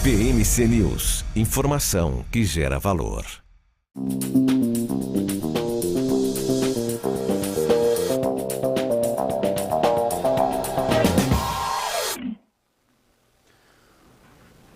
PMC News, informação que gera valor.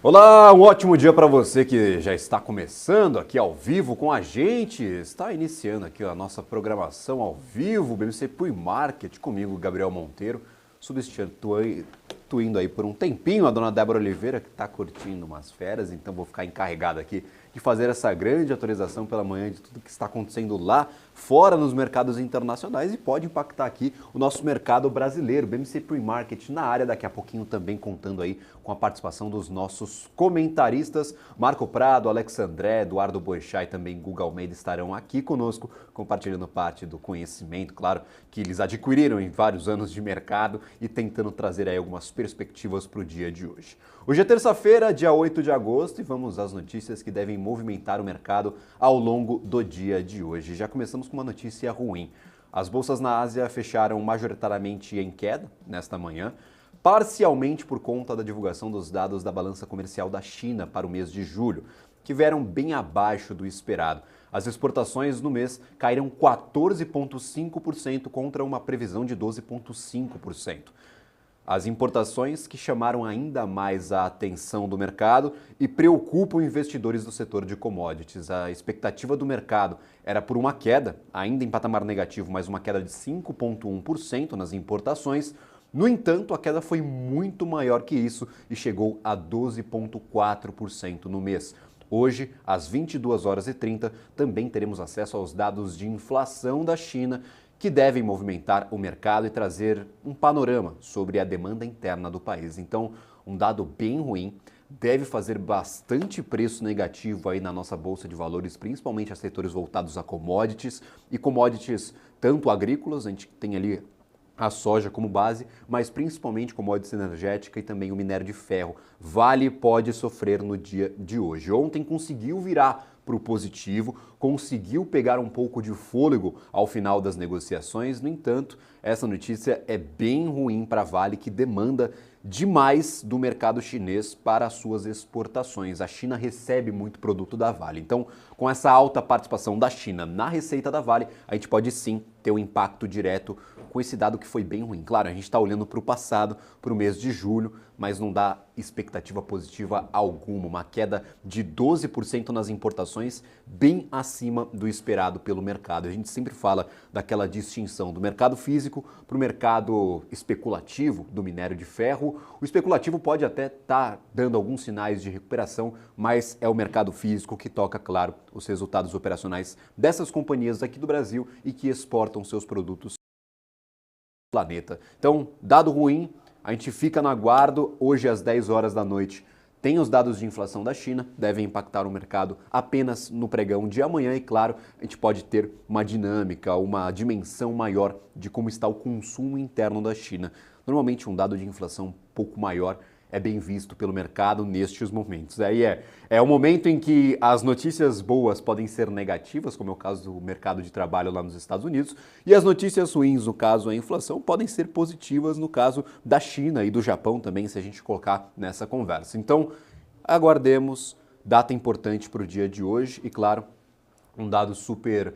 Olá, um ótimo dia para você que já está começando aqui ao vivo com a gente. Está iniciando aqui a nossa programação ao vivo, BMC Pre-Market, comigo, Gabriel Monteiro, substituindo aí por um tempinho a dona Débora Oliveira, que está curtindo umas férias, então vou ficar encarregado aqui de fazer essa grande atualização pela manhã de tudo que está acontecendo lá fora nos mercados internacionais e pode impactar aqui o nosso mercado brasileiro, BMC Pre-Market na área, daqui a pouquinho também contando aí com a participação dos nossos comentaristas, Marco Prado, Alex André, Eduardo Boechat e também Guga Almeida estarão aqui conosco, compartilhando parte do conhecimento, claro, que eles adquiriram em vários anos de mercado e tentando trazer aí algumas perspectivas para o dia de hoje. Hoje é terça-feira, dia 8 de agosto, e vamos às notícias que devem movimentar o mercado ao longo do dia de hoje. Já começamos com uma notícia ruim. As bolsas na Ásia fecharam majoritariamente em queda nesta manhã, parcialmente por conta da divulgação dos dados da balança comercial da China para o mês de julho, que vieram bem abaixo do esperado. As exportações no mês caíram 14,5% contra uma previsão de 12,5%. As importações que chamaram ainda mais a atenção do mercado e preocupam investidores do setor de commodities. A expectativa do mercado era por uma queda, ainda em patamar negativo, mas uma queda de 5,1% nas importações. No entanto, a queda foi muito maior que isso e chegou a 12,4% no mês. Hoje, às 22h30, também teremos acesso aos dados de inflação da China, que devem movimentar o mercado e trazer um panorama sobre a demanda interna do país. Então, um dado bem ruim, deve fazer bastante preço negativo aí na nossa bolsa de valores, principalmente a setores voltados a commodities e commodities tanto agrícolas, a gente tem ali a soja como base, mas principalmente commodities energética e também o minério de ferro. Vale pode sofrer no dia de hoje. Ontem conseguiu virar para o positivo, conseguiu pegar um pouco de fôlego ao final das negociações. No entanto, essa notícia é bem ruim para a Vale, que demanda demais do mercado chinês para as suas exportações. A China recebe muito produto da Vale. Então, com essa alta participação da China na receita da Vale, a gente pode sim ter um impacto direto com esse dado que foi bem ruim. Claro, a gente está olhando para o passado, para o mês de julho, mas não dá expectativa positiva alguma. Uma queda de 12% nas importações, bem acima do esperado pelo mercado. A gente sempre fala daquela distinção do mercado físico para o mercado especulativo do minério de ferro. O especulativo pode até estar dando alguns sinais de recuperação, mas é o mercado físico que toca, claro, os resultados operacionais dessas companhias aqui do Brasil e que exportam seus produtos planeta. Então, dado ruim, a gente fica no aguardo. Hoje às 10 horas da noite tem os dados de inflação da China, devem impactar o mercado apenas no pregão de amanhã e claro, a gente pode ter uma dinâmica, uma dimensão maior de como está o consumo interno da China. Normalmente um dado de inflação um pouco maior é bem visto pelo mercado nestes momentos. Aí é o momento em que as notícias boas podem ser negativas, como é o caso do mercado de trabalho lá nos Estados Unidos, e as notícias ruins, no caso a inflação, podem ser positivas no caso da China e do Japão também, se a gente colocar nessa conversa. Então, aguardemos, data importante para o dia de hoje e, claro, um dado super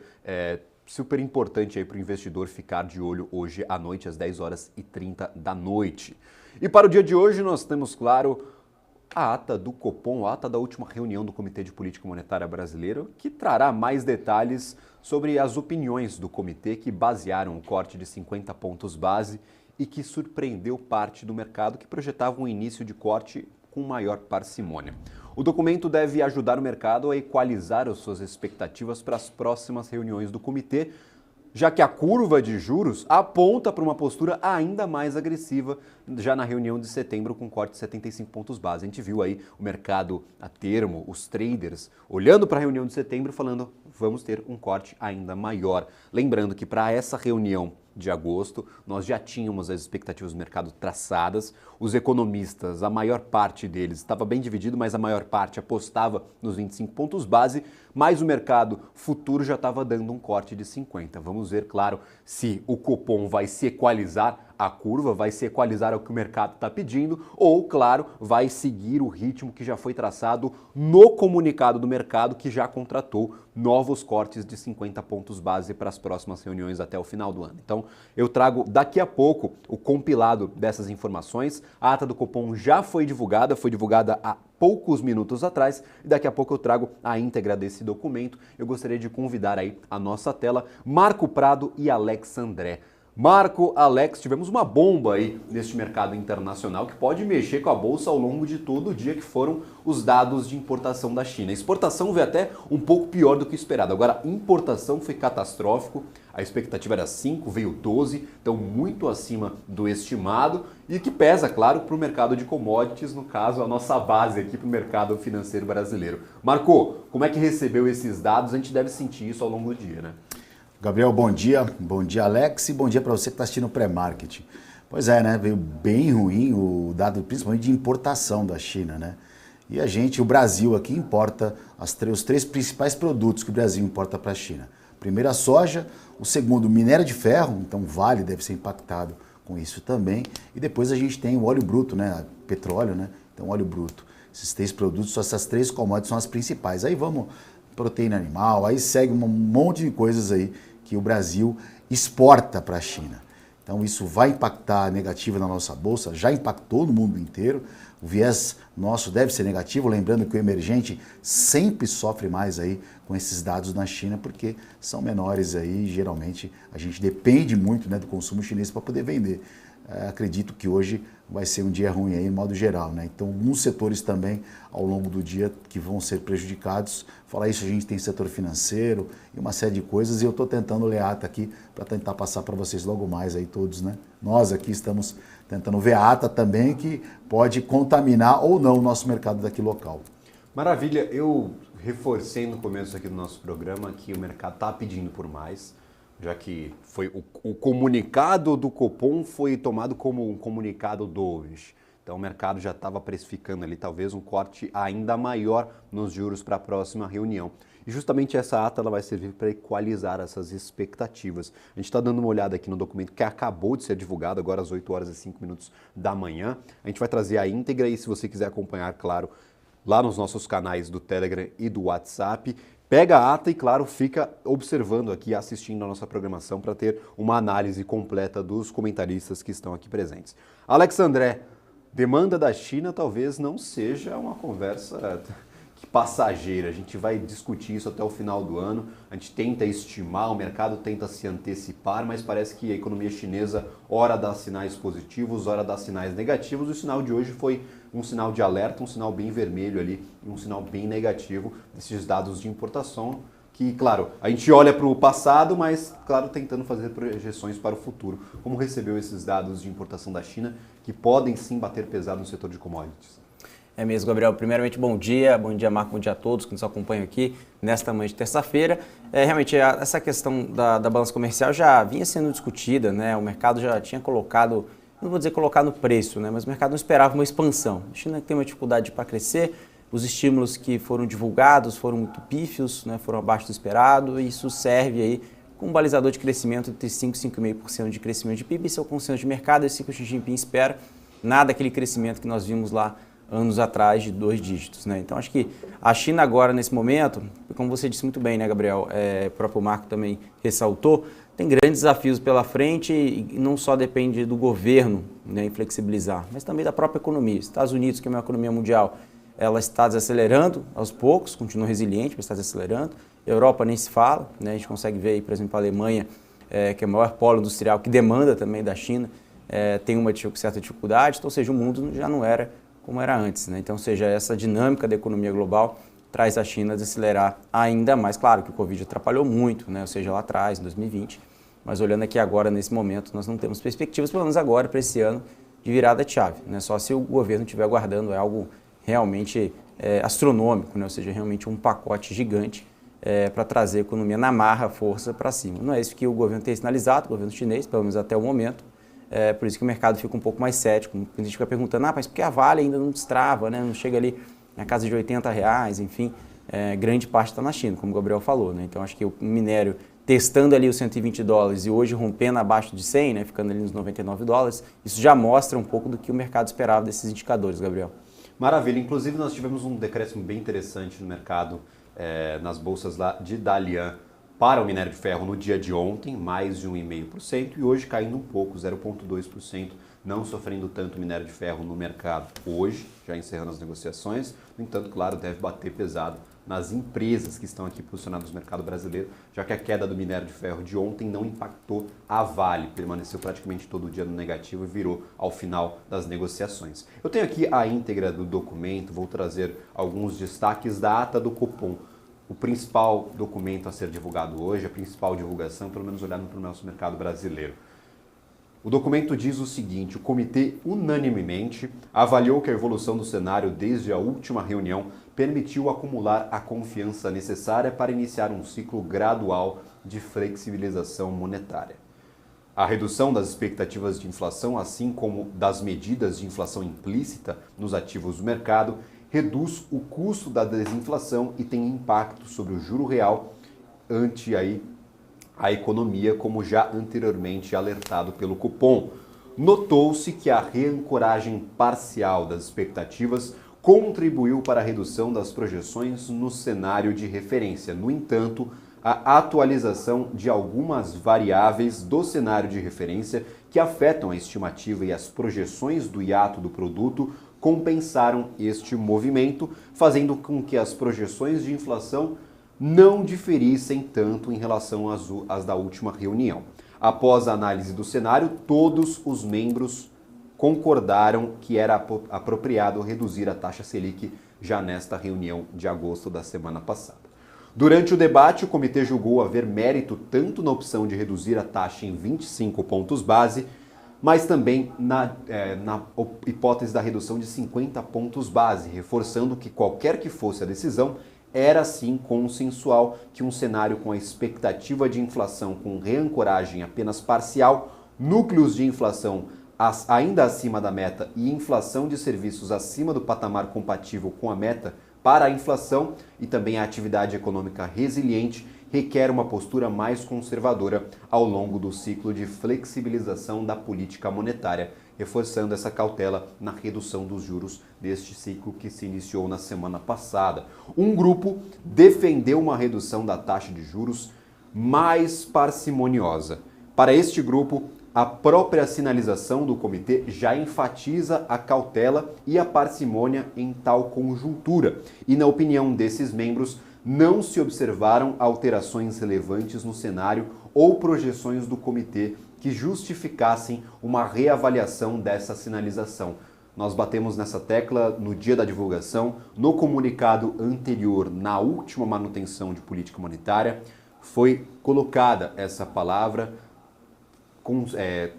importante aí para o investidor ficar de olho hoje à noite, às 10h30 da noite. E para o dia de hoje nós temos, claro, a ata do Copom, a ata da última reunião do Comitê de Política Monetária Brasileiro, que trará mais detalhes sobre as opiniões do comitê que basearam o corte de 50 pontos base e que surpreendeu parte do mercado que projetava um início de corte com maior parcimônia. O documento deve ajudar o mercado a equalizar as suas expectativas para as próximas reuniões do comitê, já que a curva de juros aponta para uma postura ainda mais agressiva já na reunião de setembro com corte de 75 pontos base. A gente viu aí o mercado a termo, os traders, olhando para a reunião de setembro falando, vamos ter um corte ainda maior. Lembrando que para essa reunião de agosto, nós já tínhamos as expectativas do mercado traçadas. Os economistas, a maior parte deles estava bem dividido, mas a maior parte apostava nos 25 pontos base, mas o mercado futuro já estava dando um corte de 50. Vamos ver, claro, se o Copom vai se equalizar a curva, vai se equalizar ao que o mercado está pedindo, ou, claro, vai seguir o ritmo que já foi traçado no comunicado do mercado, que já contratou novos cortes de 50 pontos base para as próximas reuniões até o final do ano. Então, eu trago daqui a pouco o compilado dessas informações. A ata do Copom já foi divulgada há poucos minutos atrás, e daqui a pouco eu trago a íntegra desse documento. Eu gostaria de convidar aí a nossa tela Marco Prado e Alex André. Marco, Alex, tivemos uma bomba aí neste mercado internacional que pode mexer com a bolsa ao longo de todo o dia, que foram os dados de importação da China. A exportação veio até um pouco pior do que esperado. Agora, a importação foi catastrófico. A expectativa era 5, veio 12, então muito acima do estimado, e que pesa, claro, para o mercado de commodities, no caso, a nossa base aqui para o mercado financeiro brasileiro. Marco, como é que recebeu esses dados? A gente deve sentir isso ao longo do dia, né? Gabriel, bom dia, Alex, e bom dia para você que está assistindo o pré-market. Pois é, né, veio bem ruim o dado principalmente de importação da China, né? E o Brasil aqui importa os três principais produtos que o Brasil importa para a China. Primeiro a soja, o segundo minério de ferro, então o Vale deve ser impactado com isso também. E depois a gente tem o óleo bruto, né, petróleo, né, então óleo bruto. Esses três produtos, só essas três commodities são as principais. Aí vamos, proteína animal, aí segue um monte de coisas aí que o Brasil exporta para a China. Então isso vai impactar negativo na nossa bolsa, já impactou no mundo inteiro. O viés nosso deve ser negativo, lembrando que o emergente sempre sofre mais aí com esses dados na China, porque são menores aí, geralmente a gente depende muito, né, do consumo chinês para poder vender. Acredito que hoje vai ser um dia ruim aí, no modo geral, né? Então, alguns setores também, ao longo do dia, que vão ser prejudicados. Falar isso, a gente tem setor financeiro e uma série de coisas, e eu estou tentando ler a ata aqui para tentar passar para vocês logo mais aí todos, né? Nós aqui estamos tentando ver a ata também, que pode contaminar ou não o nosso mercado daqui local. Maravilha, eu reforcei no começo aqui do nosso programa que o mercado está pedindo por mais, já que foi o comunicado do Copom foi tomado como um comunicado dovish. Então o mercado já estava precificando ali talvez um corte ainda maior nos juros para a próxima reunião. E justamente essa ata ela vai servir para equalizar essas expectativas. A gente está dando uma olhada aqui no documento que acabou de ser divulgado agora às 8 horas e 5 minutos da manhã. A gente vai trazer a íntegra e se você quiser acompanhar, claro, lá nos nossos canais do Telegram e do WhatsApp, pega a ata e, claro, fica observando aqui, assistindo a nossa programação para ter uma análise completa dos comentaristas que estão aqui presentes. Alex André, demanda da China talvez não seja uma conversa passageira. A gente vai discutir isso até o final do ano. A gente tenta estimar, o mercado tenta se antecipar, mas parece que a economia chinesa ora dá sinais positivos, ora dá sinais negativos. O sinal de hoje foi um sinal de alerta, um sinal bem vermelho ali, um sinal bem negativo desses dados de importação, que, claro, a gente olha para o passado, mas, claro, tentando fazer projeções para o futuro. Como recebeu esses dados de importação da China, que podem sim bater pesado no setor de commodities? É mesmo, Gabriel. Primeiramente, bom dia, Marco, bom dia a todos que nos acompanham aqui nesta manhã de terça-feira. Realmente, essa questão da balança comercial já vinha sendo discutida, né? O mercado já tinha colocado, não vou dizer colocar no preço, né? Mas o mercado não esperava uma expansão. A China tem uma dificuldade para crescer, os estímulos que foram divulgados foram muito pífios, né? Foram abaixo do esperado, e isso serve aí como um balizador de crescimento entre 5% e 5,5% de crescimento de PIB. Esse é o consenso de mercado, esse que o Xi Jinping espera, nada daquele crescimento que nós vimos lá anos atrás de 2 dígitos, né? Então acho que a China agora nesse momento, como você disse muito bem, né, Gabriel, o próprio Marco também ressaltou, tem grandes desafios pela frente e não só depende do governo, né, em flexibilizar, mas também da própria economia. Estados Unidos, que é uma economia mundial, ela está desacelerando aos poucos, continua resiliente, mas está desacelerando. Europa nem se fala, né? A gente consegue ver aí, por exemplo, a Alemanha, que é o maior polo industrial, que demanda também da China, tem uma certa dificuldade, então, ou seja, o mundo já não era como era antes, né? Então, ou seja, essa dinâmica da economia global traz a China a desacelerar ainda mais. Claro que o Covid atrapalhou muito, né? Ou seja, lá atrás, em 2020, mas olhando aqui agora, nesse momento, nós não temos perspectivas, pelo menos agora, para esse ano, de virada de chave, né? Só se o governo estiver aguardando algo realmente astronômico, né? Ou seja, realmente um pacote gigante para trazer a economia na marra, força para cima. Não é isso que o governo tem sinalizado, o governo chinês, pelo menos até o momento. Por isso que o mercado fica um pouco mais cético. A gente fica perguntando, mas por que a Vale ainda não destrava, né? Não chega ali na casa de R$80, enfim, grande parte está na China, como o Gabriel falou, né? Então acho que o minério testando ali os $120 e hoje rompendo abaixo de 100, né? Ficando ali nos $99, isso já mostra um pouco do que o mercado esperava desses indicadores, Gabriel. Maravilha, inclusive nós tivemos um decréscimo bem interessante no mercado, nas bolsas lá de Dalian, para o minério de ferro no dia de ontem, mais de 1,5%, e hoje caindo um pouco, 0,2%, não sofrendo tanto o minério de ferro no mercado hoje, já encerrando as negociações. No entanto, claro, deve bater pesado nas empresas que estão aqui posicionadas no mercado brasileiro, já que a queda do minério de ferro de ontem não impactou a Vale, permaneceu praticamente todo o dia no negativo e virou ao final das negociações. Eu tenho aqui a íntegra do documento, vou trazer alguns destaques da ata do Copom. O principal documento a ser divulgado hoje, a principal divulgação, pelo menos olhando para o nosso mercado brasileiro. O documento diz o seguinte: o comitê unanimemente avaliou que a evolução do cenário desde a última reunião permitiu acumular a confiança necessária para iniciar um ciclo gradual de flexibilização monetária. A redução das expectativas de inflação, assim como das medidas de inflação implícita nos ativos do mercado, reduz o custo da desinflação e tem impacto sobre o juro real ante a economia, como já anteriormente alertado pelo Copom. Notou-se que a reancoragem parcial das expectativas contribuiu para a redução das projeções no cenário de referência. No entanto, a atualização de algumas variáveis do cenário de referência que afetam a estimativa e as projeções do hiato do produto compensaram este movimento, fazendo com que as projeções de inflação não diferissem tanto em relação às da última reunião. Após a análise do cenário, todos os membros concordaram que era apropriado reduzir a taxa Selic já nesta reunião de agosto da semana passada. Durante o debate, o comitê julgou haver mérito tanto na opção de reduzir a taxa em 25 pontos base, mas também na hipótese da redução de 50 pontos base, reforçando que qualquer que fosse a decisão, era sim consensual que um cenário com a expectativa de inflação com reancoragem apenas parcial, núcleos de inflação ainda acima da meta e inflação de serviços acima do patamar compatível com a meta para a inflação e também a atividade econômica resiliente requer uma postura mais conservadora ao longo do ciclo de flexibilização da política monetária, reforçando essa cautela na redução dos juros deste ciclo que se iniciou na semana passada. Um grupo defendeu uma redução da taxa de juros mais parcimoniosa. Para este grupo, a própria sinalização do comitê já enfatiza a cautela e a parcimônia em tal conjuntura. E, na opinião desses membros, não se observaram alterações relevantes no cenário ou projeções do comitê que justificassem uma reavaliação dessa sinalização. Nós batemos nessa tecla no dia da divulgação, no comunicado anterior, na última manutenção de política monetária, foi colocada essa palavra,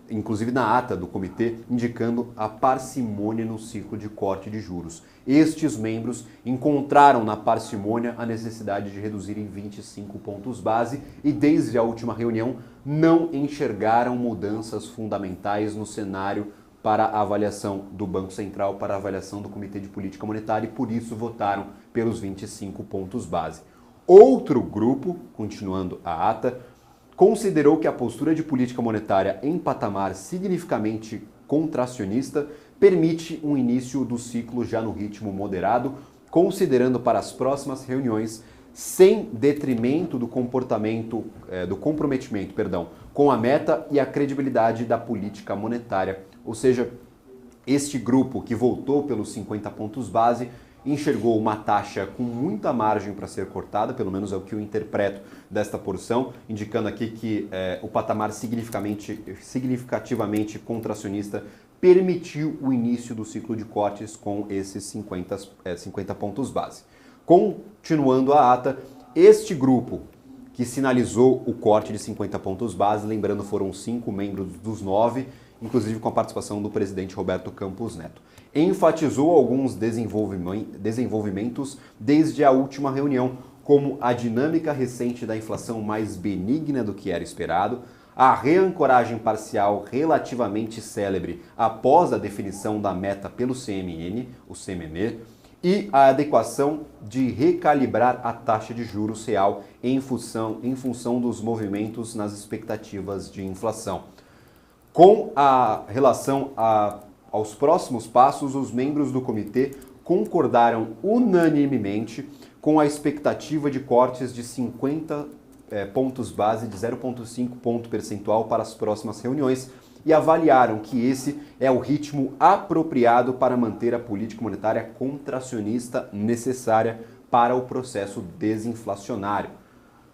inclusive na ata do comitê, indicando a parcimônia no ciclo de corte de juros. Estes membros encontraram na parcimônia a necessidade de reduzir em 25 pontos base e, desde a última reunião, não enxergaram mudanças fundamentais no cenário para a avaliação do Banco Central, para a avaliação do Comitê de Política Monetária e, por isso, votaram pelos 25 pontos base. Outro grupo, continuando a ata, considerou que a postura de política monetária em patamar significativamente contracionista permite um início do ciclo já no ritmo moderado, considerando para as próximas reuniões, sem detrimento do comprometimento com a meta e a credibilidade da política monetária. Ou seja, este grupo que voltou pelos 50 pontos base enxergou uma taxa com muita margem para ser cortada, pelo menos é o que eu interpreto desta porção, indicando aqui que o patamar significativamente contracionista permitiu o início do ciclo de cortes com esses 50 pontos base. Continuando a ata, este grupo que sinalizou o corte de 50 pontos base, lembrando foram 5 membros dos 9, inclusive com a participação do presidente Roberto Campos Neto, enfatizou alguns desenvolvimentos desde a última reunião, como a dinâmica recente da inflação mais benigna do que era esperado, a reancoragem parcial relativamente célebre após a definição da meta pelo CMN, o CMN, e a adequação de recalibrar a taxa de juros real em função dos movimentos nas expectativas de inflação. Com a relação aos próximos passos, os membros do comitê concordaram unanimemente com a expectativa de cortes de 50 pontos base de 0,5 ponto percentual para as próximas reuniões e avaliaram que esse é o ritmo apropriado para manter a política monetária contracionista necessária para o processo desinflacionário.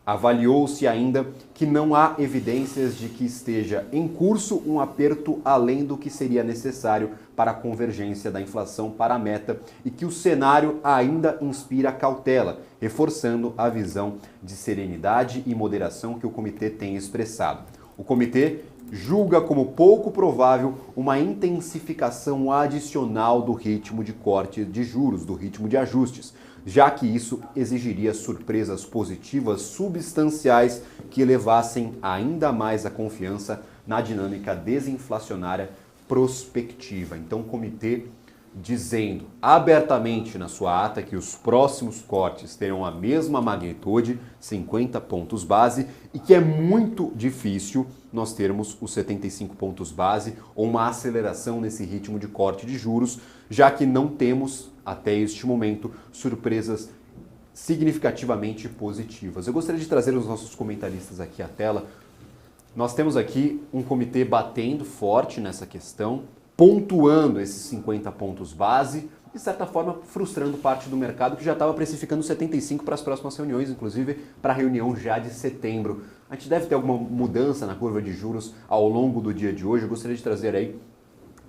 Avaliou-se ainda que não há evidências de que esteja em curso um aperto além do que seria necessário para a convergência da inflação para a meta e que o cenário ainda inspira cautela, reforçando a visão de serenidade e moderação que o comitê tem expressado. O comitê julga como pouco provável uma intensificação adicional do ritmo de corte de juros, do ritmo de ajustes, já que isso exigiria surpresas positivas substanciais que elevassem ainda mais a confiança na dinâmica desinflacionária prospectiva. Então, o comitê dizendo abertamente na sua ata que os próximos cortes terão a mesma magnitude, 50 pontos base, e que é muito difícil nós termos os 75 pontos base ou uma aceleração nesse ritmo de corte de juros, já que não temos, até este momento, surpresas significativamente positivas. Eu gostaria de trazer os nossos comentaristas aqui à tela. Nós temos aqui um comitê batendo forte nessa questão, pontuando esses 50 pontos base, de certa forma frustrando parte do mercado que já estava precificando 75 para as próximas reuniões, inclusive para a reunião já de setembro. A gente deve ter alguma mudança na curva de juros ao longo do dia de hoje. Eu gostaria de trazer aí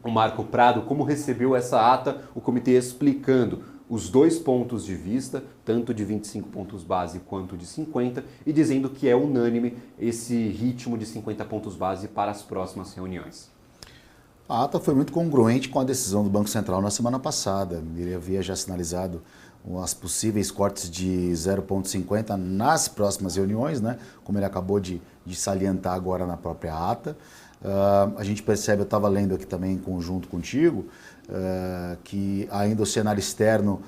o Marco Prado, como recebeu essa ata, o comitê explicando os dois pontos de vista, tanto de 25 pontos base quanto de 50, e dizendo que é unânime esse ritmo de 50 pontos base para as próximas reuniões. A ata foi muito congruente com a decisão do Banco Central na semana passada. Ele havia já sinalizado as possíveis cortes de 0,50 nas próximas reuniões, né? Como ele acabou de salientar agora na própria ata. A gente percebe, eu estava lendo aqui também em conjunto contigo, que ainda o cenário externo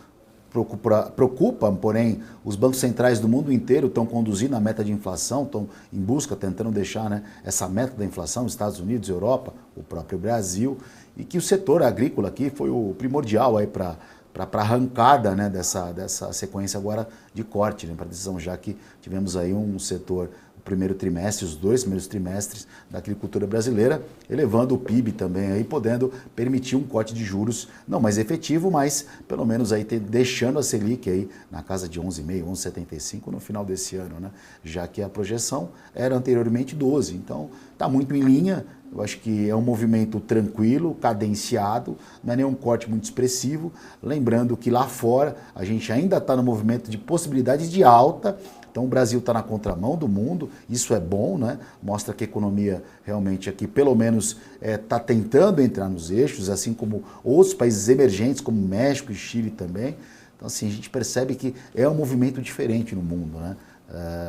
preocupa, porém, os bancos centrais do mundo inteiro estão conduzindo a meta de inflação, estão em busca, tentando deixar, né, essa meta da inflação, Estados Unidos, Europa, o próprio Brasil, e que o setor agrícola aqui foi o primordial aí para a arrancada, né, dessa sequência agora de corte, né, para a decisão, já que tivemos aí um setor, primeiro trimestre, os dois primeiros trimestres da agricultura brasileira, elevando o PIB também, aí, podendo permitir um corte de juros não mais efetivo, mas pelo menos aí deixando a Selic aí na casa de 11,5, 11,75 no final desse ano, né? Já que a projeção era anteriormente 12. Então, está muito em linha. Eu acho que é um movimento tranquilo, cadenciado, não é nenhum corte muito expressivo. Lembrando que lá fora a gente ainda está no movimento de possibilidades de alta. Então o Brasil está na contramão do mundo, isso é bom, né? Mostra que a economia realmente aqui, pelo menos, está tentando entrar nos eixos, assim como outros países emergentes, como México e Chile também. Então, assim, a gente percebe que é um movimento diferente no mundo, né?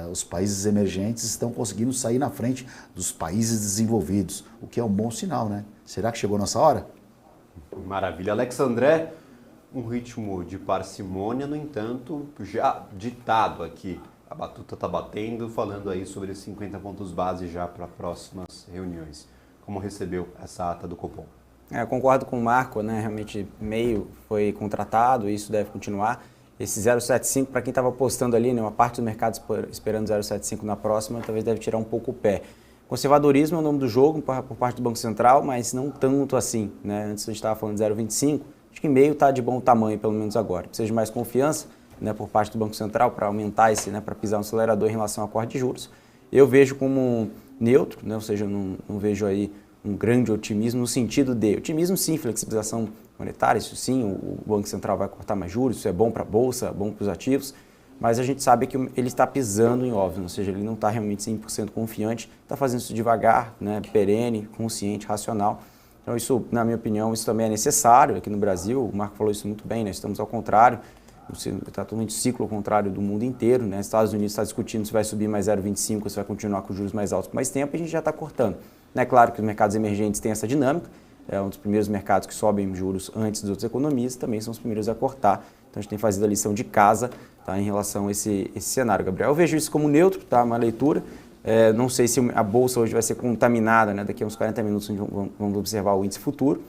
Os países emergentes estão conseguindo sair na frente dos países desenvolvidos, o que é um bom sinal, né? Será que chegou a nossa hora? Maravilha. Alex André, um ritmo de parcimônia, no entanto, já ditado aqui. A batuta está batendo, falando aí sobre 50 pontos base já para próximas reuniões. Como recebeu essa ata do Copom? Eu concordo com o Marco, né? Realmente meio foi contratado e isso deve continuar. Esse 0,75, para quem estava apostando ali, né, uma parte do mercado esperando 0,75 na próxima, talvez deve tirar um pouco o pé. Conservadorismo é o nome do jogo por parte do Banco Central, mas não tanto assim, né? Antes a gente estava falando de 0,25, acho que meio está de bom tamanho, pelo menos agora. Precisa de mais confiança, né, por parte do Banco Central para aumentar esse, né, para pisar no acelerador em relação ao corte de juros. Eu vejo como neutro, né, ou seja, não vejo aí um grande otimismo no sentido de otimismo sim, flexibilização monetária, isso sim, o Banco Central vai cortar mais juros, isso é bom para a Bolsa, bom para os ativos, mas a gente sabe que ele está pisando em óbvio, ou seja, ele não está realmente 100% confiante, está fazendo isso devagar, né, perene, consciente, racional. Então isso, na minha opinião, isso também é necessário aqui no Brasil, o Marco falou isso muito bem, né, estamos ao contrário, está totalmente ciclo ao contrário do mundo inteiro, né? Estados Unidos está discutindo se vai subir mais 0,25 ou se vai continuar com juros mais altos por mais tempo, e a gente já está cortando. É claro que os mercados emergentes têm essa dinâmica, é um dos primeiros mercados que sobem juros antes dos outros economistas, também são os primeiros a cortar. Então a gente tem fazido a lição de casa, tá, em relação a esse cenário, Gabriel. Eu vejo isso como neutro, tá, uma leitura. Não sei se a bolsa hoje vai ser contaminada, né? Daqui a uns 40 minutos vamos observar o índice futuro.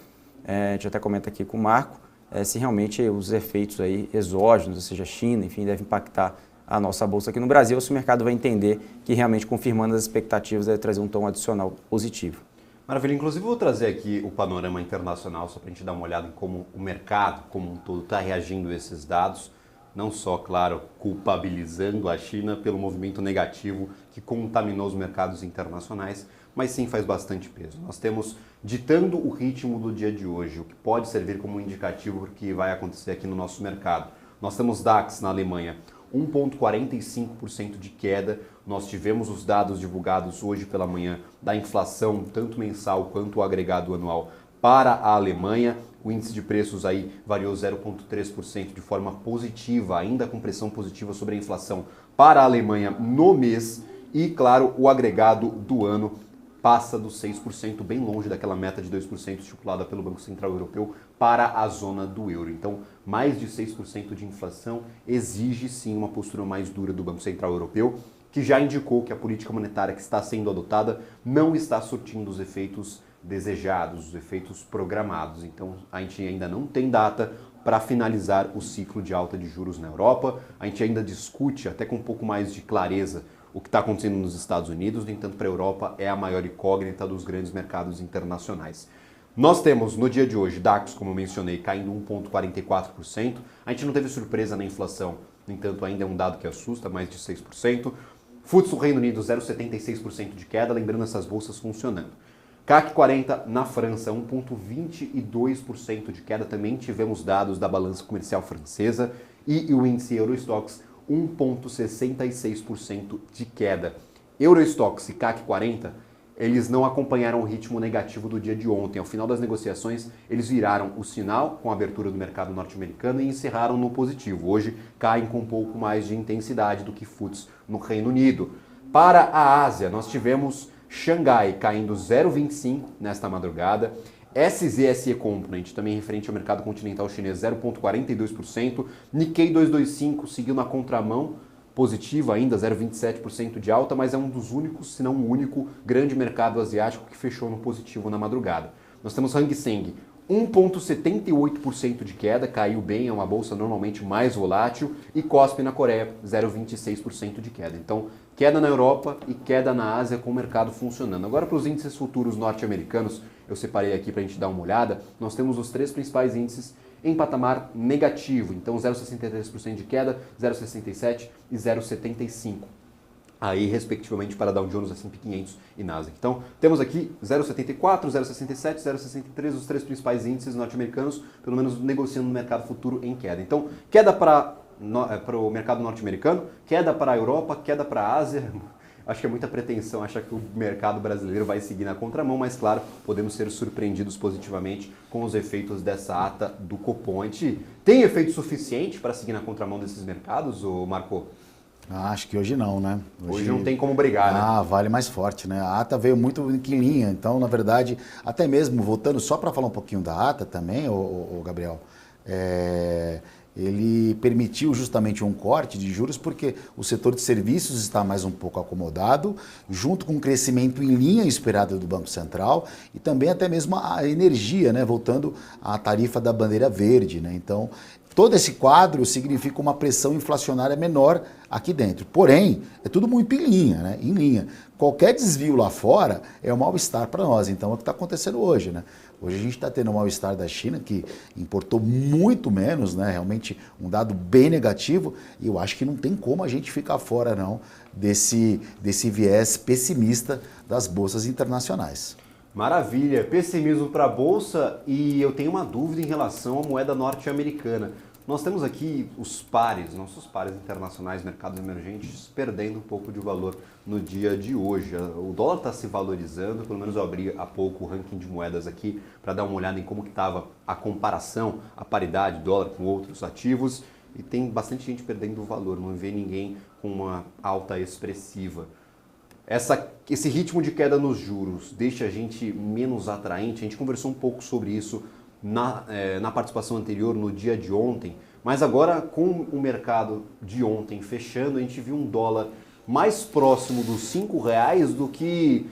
A gente até comenta aqui com o Marco, se realmente os efeitos aí exógenos, ou seja, China, enfim, devem impactar a nossa bolsa aqui no Brasil, ou se o mercado vai entender que realmente confirmando as expectativas deve trazer um tom adicional positivo. Maravilha, inclusive vou trazer aqui o panorama internacional só para a gente dar uma olhada em como o mercado como um todo está reagindo a esses dados, não só, claro, culpabilizando a China pelo movimento negativo que contaminou os mercados internacionais, mas sim faz bastante peso. Nós temos, ditando o ritmo do dia de hoje, o que pode servir como um indicativo do que vai acontecer aqui no nosso mercado. Nós temos DAX na Alemanha, 1,45% de queda. Nós tivemos os dados divulgados hoje pela manhã da inflação, tanto mensal quanto o agregado anual, para a Alemanha. O índice de preços aí variou 0,3% de forma positiva, ainda com pressão positiva sobre a inflação para a Alemanha no mês. E, claro, o agregado do ano passa dos 6%, bem longe daquela meta de 2% estipulada pelo Banco Central Europeu para a zona do euro. Então, mais de 6% de inflação exige sim uma postura mais dura do Banco Central Europeu, que já indicou que a política monetária que está sendo adotada não está surtindo os efeitos desejados, os efeitos programados. Então, a gente ainda não tem data para finalizar o ciclo de alta de juros na Europa. A gente ainda discute, até com um pouco mais de clareza, o que está acontecendo nos Estados Unidos. No entanto, para a Europa é a maior incógnita dos grandes mercados internacionais. Nós temos, no dia de hoje, DAX, como eu mencionei, caindo 1,44%. A gente não teve surpresa na inflação, no entanto, ainda é um dado que assusta, mais de 6%. FTSE do Reino Unido, 0,76% de queda, lembrando essas bolsas funcionando. CAC 40 na França, 1,22% de queda, também tivemos dados da balança comercial francesa, e o índice Eurostoxx, 1,66% de queda. Eurostoxx e CAC 40, eles não acompanharam o ritmo negativo do dia de ontem. Ao final das negociações, eles viraram o sinal com a abertura do mercado norte-americano e encerraram no positivo. Hoje, caem com um pouco mais de intensidade do que FTSE no Reino Unido. Para a Ásia, nós tivemos Xangai caindo 0,25% nesta madrugada. SZSE Component, também referente ao mercado continental chinês, 0,42%. Nikkei 225 seguiu na contramão, positiva ainda, 0,27% de alta, mas é um dos únicos, se não o único, grande mercado asiático que fechou no positivo na madrugada. Nós temos Hang Seng, 1,78% de queda, caiu bem, é uma bolsa normalmente mais volátil, e Kospi na Coreia, 0,26% de queda. Então, queda na Europa e queda na Ásia com o mercado funcionando. Agora, para os índices futuros norte-americanos, eu separei aqui para a gente dar uma olhada, nós temos os três principais índices em patamar negativo, então 0,63% de queda, 0,67% e 0,75%. Aí, respectivamente, para Dow Jones, S&P 500 e Nasdaq. Então, temos aqui 0,74, 0,67, 0,63, os três principais índices norte-americanos, pelo menos negociando no mercado futuro em queda. Então, queda para o mercado norte-americano, queda para a Europa, queda para a Ásia. Acho que é muita pretensão achar que o mercado brasileiro vai seguir na contramão, mas, claro, podemos ser surpreendidos positivamente com os efeitos dessa ata do Copom. A gente tem efeito suficiente para seguir na contramão desses mercados, Marco? Acho que hoje não, né? Hoje não tem como brigar, né? Vale mais forte, né? A ata veio muito em linha, então, na verdade, até mesmo, voltando só para falar um pouquinho da ata também, o Gabriel, ele permitiu justamente um corte de juros porque o setor de serviços está mais um pouco acomodado, junto com o crescimento em linha esperado do Banco Central e também até mesmo a energia, né? Voltando à tarifa da bandeira verde, né? Então, todo esse quadro significa uma pressão inflacionária menor aqui dentro. Porém, é tudo muito em linha, né? Em linha. Qualquer desvio lá fora é um mal-estar para nós. Então, é o que está acontecendo hoje, né? Hoje a gente está tendo um mal-estar da China, que importou muito menos, né? Realmente um dado bem negativo. E eu acho que não tem como a gente ficar fora, não, desse viés pessimista das bolsas internacionais. Maravilha, pessimismo para a Bolsa, e eu tenho uma dúvida em relação à moeda norte-americana. Nós temos aqui os pares, nossos pares internacionais, mercados emergentes, perdendo um pouco de valor no dia de hoje. O dólar está se valorizando, pelo menos eu abri há pouco o ranking de moedas aqui para dar uma olhada em como que estava a comparação, a paridade dólar com outros ativos. e tem bastante gente perdendo o valor, não vê ninguém com uma alta expressiva. Esse ritmo de queda nos juros deixa a gente menos atraente? A gente conversou um pouco sobre isso na participação anterior, no dia de ontem, mas agora com o mercado de ontem fechando, a gente viu um dólar mais próximo dos R$5 do que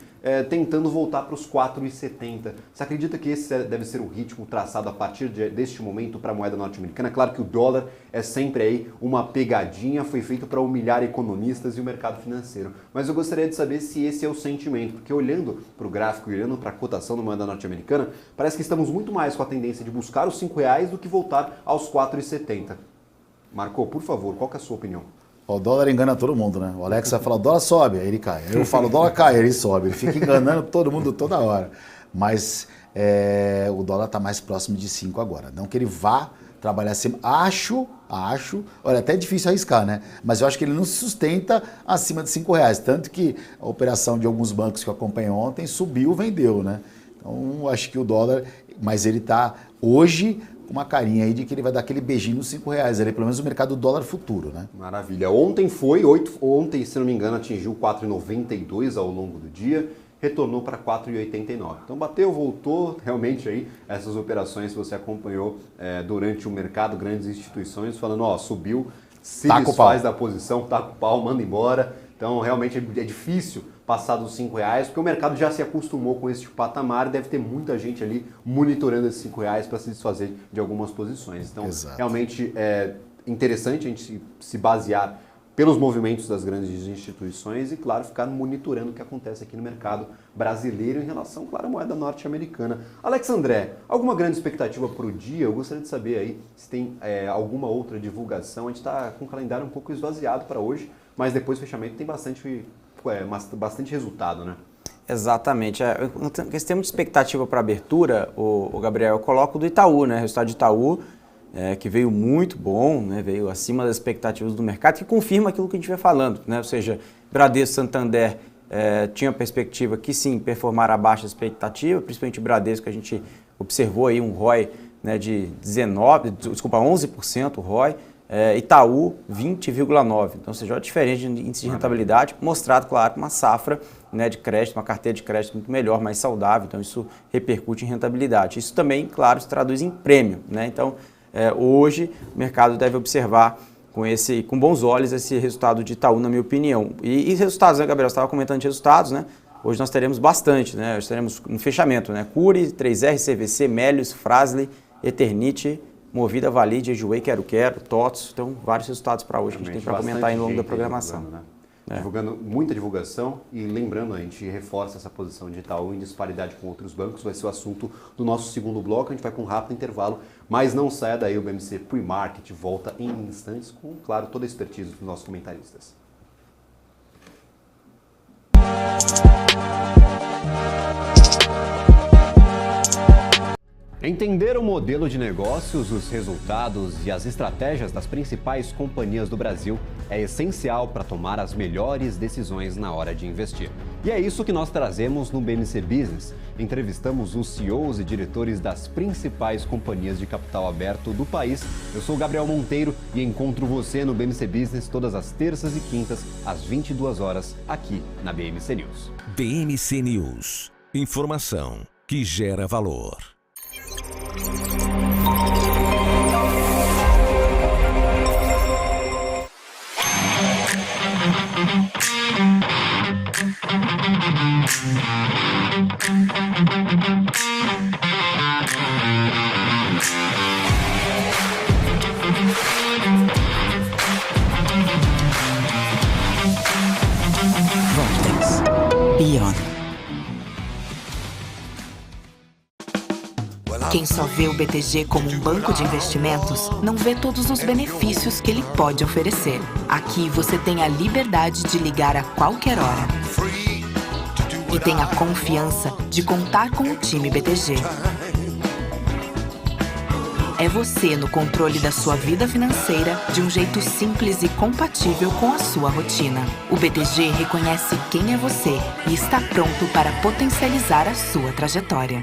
tentando voltar para os 4,70. Você acredita que esse deve ser o ritmo traçado a partir deste momento para a moeda norte-americana? É claro que o dólar é sempre aí uma pegadinha, foi feito para humilhar economistas e o mercado financeiro. Mas eu gostaria de saber se esse é o sentimento, porque olhando para o gráfico e olhando para a cotação da moeda norte-americana, parece que estamos muito mais com a tendência de buscar os R$5 do que voltar aos 4,70. Marco, por favor, qual que é a sua opinião? O dólar engana todo mundo, né? O Alex vai falar, o dólar sobe, aí ele cai. Eu falo, o dólar cai, aí ele sobe. Ele fica enganando todo mundo toda hora. Mas o dólar está mais próximo de 5 agora. Não que ele vá trabalhar acima. Acho, olha, até é difícil arriscar, né? Mas eu acho que ele não se sustenta acima de R$5. Tanto que a operação de alguns bancos que eu acompanhei ontem subiu, vendeu, né? Então, acho que o dólar, mas ele está hoje uma carinha aí de que ele vai dar aquele beijinho nos R$5, ali, pelo menos no mercado do dólar futuro, né? Maravilha. Ontem, se não me engano, atingiu 4,92 ao longo do dia, retornou para 4,89. Então bateu, voltou, realmente aí essas operações que você acompanhou durante o mercado, grandes instituições falando, subiu, se desfaz da posição, taca o pau, manda embora. Então realmente é difícil passar dos R$5, porque o mercado já se acostumou com esse patamar e deve ter muita gente ali monitorando esses R$5 para se desfazer de algumas posições. Então, realmente é interessante a gente se basear pelos movimentos das grandes instituições e, claro, ficar monitorando o que acontece aqui no mercado brasileiro em relação, claro, à moeda norte-americana. Alex André, alguma grande expectativa para o dia? Eu gostaria de saber aí se tem alguma outra divulgação. A gente está com o calendário um pouco esvaziado para hoje, mas depois do fechamento tem bastante resultado, né? Exatamente. Esse tema de expectativa para abertura, o Gabriel, eu coloco do Itaú, né? O resultado de Itaú, que veio muito bom, né? Veio acima das expectativas do mercado, que confirma aquilo que a gente vem falando, né? Ou seja, Bradesco, Santander tinha a perspectiva que sim, performar abaixo da expectativa, principalmente o Bradesco, que a gente observou aí um ROI, né, de 11% ROI, Itaú 20,9%. Então, ou seja, a diferença de índice de rentabilidade, mostrado, claro, uma safra, né, de crédito, uma carteira de crédito muito melhor, mais saudável, então isso repercute em rentabilidade. Isso também, claro, se traduz em prêmio, né? Então, hoje o mercado deve observar com bons olhos esse resultado de Itaú, na minha opinião. E resultados, né, Gabriel? Você estava comentando de resultados, né? Hoje nós teremos bastante, né? Hoje teremos no fechamento, né? Cury, 3R, CVC, Melius, Fras-le, Eternit, Movida, Valide, Ejuei, Quero, TOTS. Então, vários resultados para hoje que a gente tem para comentar ao longo da programação. Divulgando, né? Divulgando muita divulgação e lembrando, a gente reforça essa posição de Itaú em disparidade com outros bancos, vai ser o assunto do nosso segundo bloco, a gente vai com um rápido intervalo, mas não saia daí, o BMC Pre-Market volta em instantes com, claro, toda a expertise dos nossos comentaristas. Entender o modelo de negócios, os resultados e as estratégias das principais companhias do Brasil é essencial para tomar as melhores decisões na hora de investir. E é isso que nós trazemos no BMC Business. Entrevistamos os CEOs e diretores das principais companhias de capital aberto do país. Eu sou o Gabriel Monteiro e encontro você no BMC Business todas as terças e quintas, às 22 horas, aqui na BMC News. BMC News. Informação que gera valor. Vortex Beyond. Quem só vê o BTG como um banco de investimentos, não vê todos os benefícios que ele pode oferecer. Aqui você tem a liberdade de ligar a qualquer hora. E tem a confiança de contar com o time BTG. É você no controle da sua vida financeira de um jeito simples e compatível com a sua rotina. O BTG reconhece quem é você e está pronto para potencializar a sua trajetória.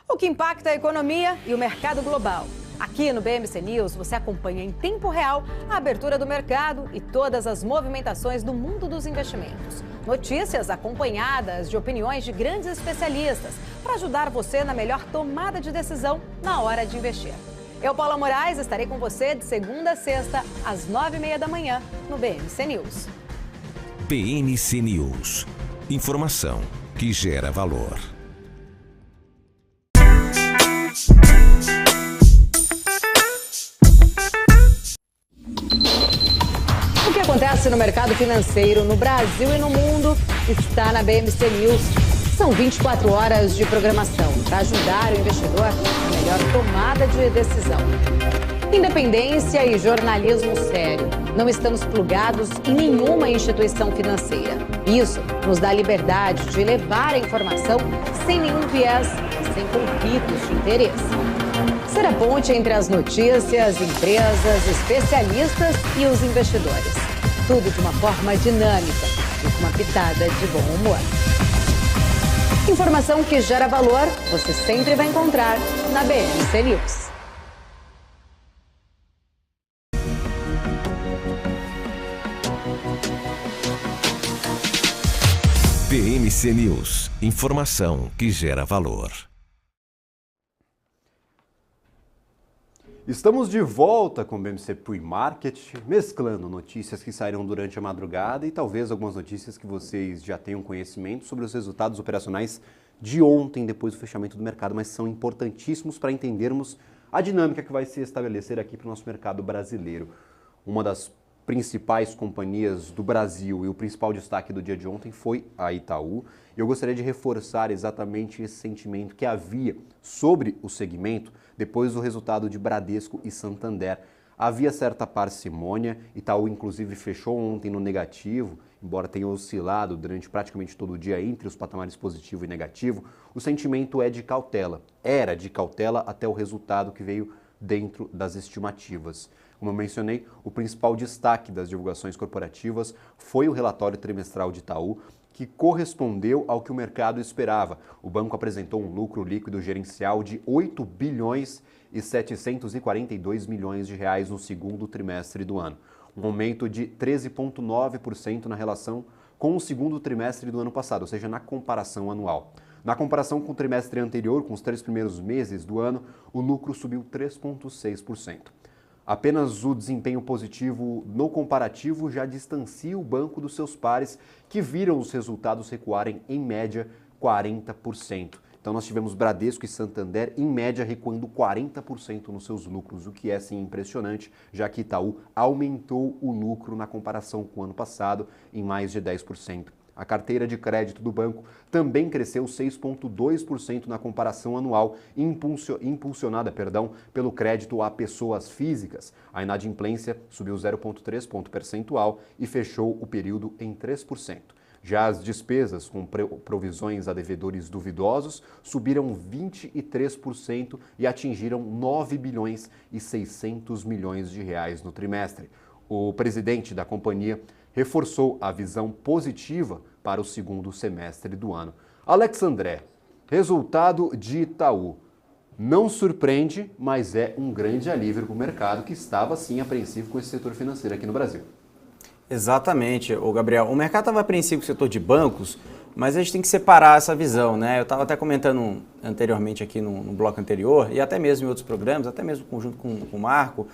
O que impacta a economia e o mercado global. Aqui no BMC News, você acompanha em tempo real a abertura do mercado e todas as movimentações do mundo dos investimentos. Notícias acompanhadas de opiniões de grandes especialistas para ajudar você na melhor tomada de decisão na hora de investir. Eu, Paula Moraes, estarei com você de segunda a sexta, às 9h30 da manhã, no BMC News. BMC News. Informação que gera valor. O que acontece no mercado financeiro no Brasil e no mundo está na BMC News. São 24 horas de programação para ajudar o investidor na melhor tomada de decisão. Independência e jornalismo sério. Não estamos plugados em nenhuma instituição financeira. Isso nos dá liberdade de levar a informação sem nenhum viés e sem conflitos de interesse. Ser a ponte entre as notícias, empresas, especialistas e os investidores. Tudo de uma forma dinâmica e com uma pitada de bom humor. Informação que gera valor, você sempre vai encontrar na BMC News. BMC News. Informação que gera valor. Estamos de volta com o BMC Pre-Market, mesclando notícias que saíram durante a madrugada e talvez algumas notícias que vocês já tenham conhecimento sobre os resultados operacionais de ontem, depois do fechamento do mercado, mas são importantíssimos para entendermos a dinâmica que vai se estabelecer aqui para o nosso mercado brasileiro. Uma das principais companhias do Brasil e o principal destaque do dia de ontem foi a Itaú. E eu gostaria de reforçar exatamente esse sentimento que havia sobre o segmento depois do resultado de Bradesco e Santander. Havia certa parcimônia, Itaú inclusive fechou ontem no negativo, embora tenha oscilado durante praticamente todo o dia entre os patamares positivo e negativo, o sentimento é de cautela. Era de cautela até o resultado que veio dentro das estimativas. Como eu mencionei, o principal destaque das divulgações corporativas foi o relatório trimestral de Itaú, que correspondeu ao que o mercado esperava. O banco apresentou um lucro líquido gerencial de 8 bilhões e 742 milhões de reais no segundo trimestre do ano, um aumento de 13,9% na relação com o segundo trimestre do ano passado, ou seja, na comparação anual. Na comparação com o trimestre anterior, com os 3 primeiros meses do ano, o lucro subiu 3,6%. Apenas o desempenho positivo no comparativo já distancia o banco dos seus pares, que viram os resultados recuarem em média 40%. Então nós tivemos Bradesco e Santander em média recuando 40% nos seus lucros, o que é sim impressionante, já que Itaú aumentou o lucro na comparação com o ano passado em mais de 10%. A carteira de crédito do banco também cresceu 6,2% na comparação anual, impulsionada pelo crédito a pessoas físicas. A inadimplência subiu 0,3 ponto percentual e fechou o período em 3%. Já as despesas com provisões a devedores duvidosos subiram 23% e atingiram 9 bilhões e 600 milhões de reais no trimestre. O presidente da companhia reforçou a visão positiva para o segundo semestre do ano. Alex André, resultado de Itaú. Não surpreende, mas é um grande alívio para o mercado que estava, sim, apreensivo com esse setor financeiro aqui no Brasil. Exatamente, Gabriel. O mercado estava apreensivo com o setor de bancos, mas a gente tem que separar essa visão, né? Eu estava até comentando anteriormente aqui no bloco anterior, e até mesmo em outros programas, até mesmo junto com o Marco,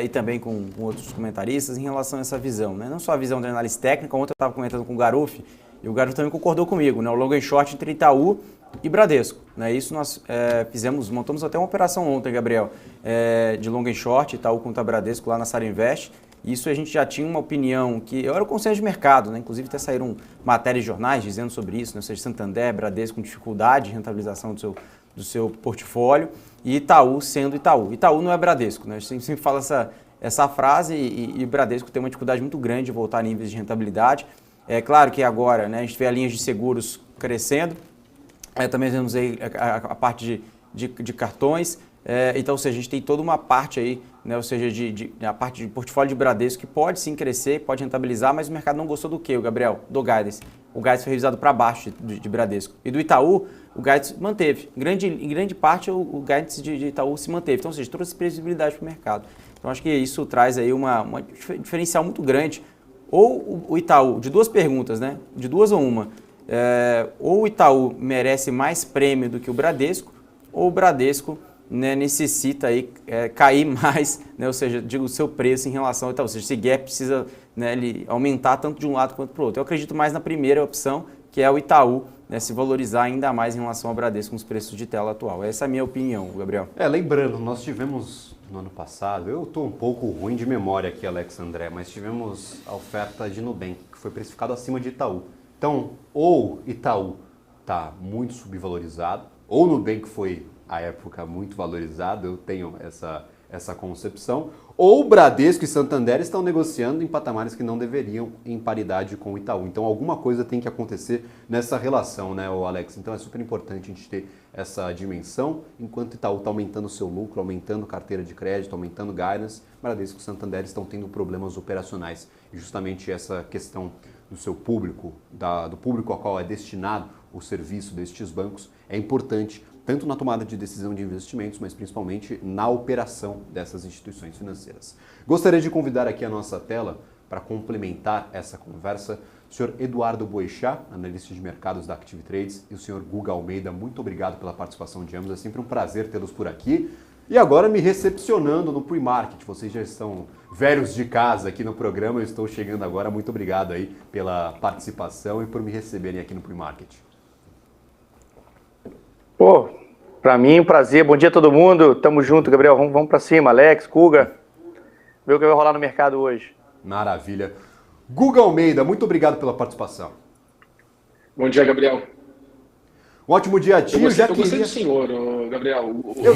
e também com outros comentaristas em relação a essa visão, né? Não só a visão da análise técnica, ontem eu estava comentando com o Garuf, e o Garuf também concordou comigo, né? O long and short entre Itaú e Bradesco, né? Isso nós montamos até uma operação ontem, Gabriel, de long and short, Itaú contra Bradesco lá na Sara Invest. Isso a gente já tinha uma opinião que eu era o conselho de mercado, né? Inclusive até saíram matérias de jornais dizendo sobre isso, né? Ou seja, Santander, Bradesco com dificuldade de rentabilização do seu portfólio e Itaú sendo Itaú. Itaú não é Bradesco, né? A gente sempre fala essa frase e Bradesco tem uma dificuldade muito grande de voltar a níveis de rentabilidade. É claro que agora, né, a gente vê a linha de seguros crescendo, também vemos aí a parte de cartões, então, ou seja, a gente tem toda uma parte aí, né, ou seja, a parte de portfólio de Bradesco que pode sim crescer, pode rentabilizar, mas o mercado não gostou do quê, Gabriel? Do guidance. o guidance foi revisado para baixo de Bradesco. E do Itaú, o guidance manteve. Em grande parte, o guidance de Itaú se manteve. Então, ou seja, trouxe previsibilidade para o mercado. Então, acho que isso traz aí uma diferencial muito grande. Ou o Itaú, de duas perguntas, né? De duas ou uma. Ou o Itaú merece mais prêmio do que o Bradesco, ou o Bradesco, né, necessita aí, cair mais, né, ou seja, digo, o seu preço em relação ao Itaú. Ou seja, esse gap precisa, né, ele aumentar tanto de um lado quanto para o outro. Eu acredito mais na primeira opção, que é o Itaú, né, se valorizar ainda mais em relação ao Bradesco com os preços de tela atual. Essa é a minha opinião, Gabriel. Lembrando, nós tivemos no ano passado, eu estou um pouco ruim de memória aqui, Alex André, mas tivemos a oferta de Nubank, que foi precificado acima de Itaú. Então, ou Itaú está muito subvalorizado, ou Nubank foi, à época, muito valorizado, eu tenho essa concepção, ou Bradesco e Santander estão negociando em patamares que não deveriam em paridade com o Itaú. Então, alguma coisa tem que acontecer nessa relação, né, Alex? Então, é super importante a gente ter essa dimensão, enquanto o Itaú está aumentando o seu lucro, aumentando carteira de crédito, aumentando guidance, Bradesco e Santander estão tendo problemas operacionais. E justamente essa questão do seu público, do público ao qual é destinado o serviço destes bancos, é importante tanto na tomada de decisão de investimentos, mas principalmente na operação dessas instituições financeiras. Gostaria de convidar aqui a nossa tela para complementar essa conversa o senhor Eduardo Boechat, analista de mercados da Active Trades, e o senhor Guga Almeida. Muito obrigado pela participação de ambos, é sempre um prazer tê-los por aqui. E agora me recepcionando no pre-market, vocês já estão velhos de casa aqui no programa, eu estou chegando agora, muito obrigado aí pela participação e por me receberem aqui no pre-market. Pô, pra mim, um prazer. Bom dia a todo mundo. Tamo junto, Gabriel. Vamos pra cima. Alex, Guga. Ver o que vai rolar no mercado hoje. Maravilha. Guga Almeida, muito obrigado pela participação. Bom dia, Gabriel. Um ótimo dia a ti. Eu gostei do senhor, Gabriel. O senhor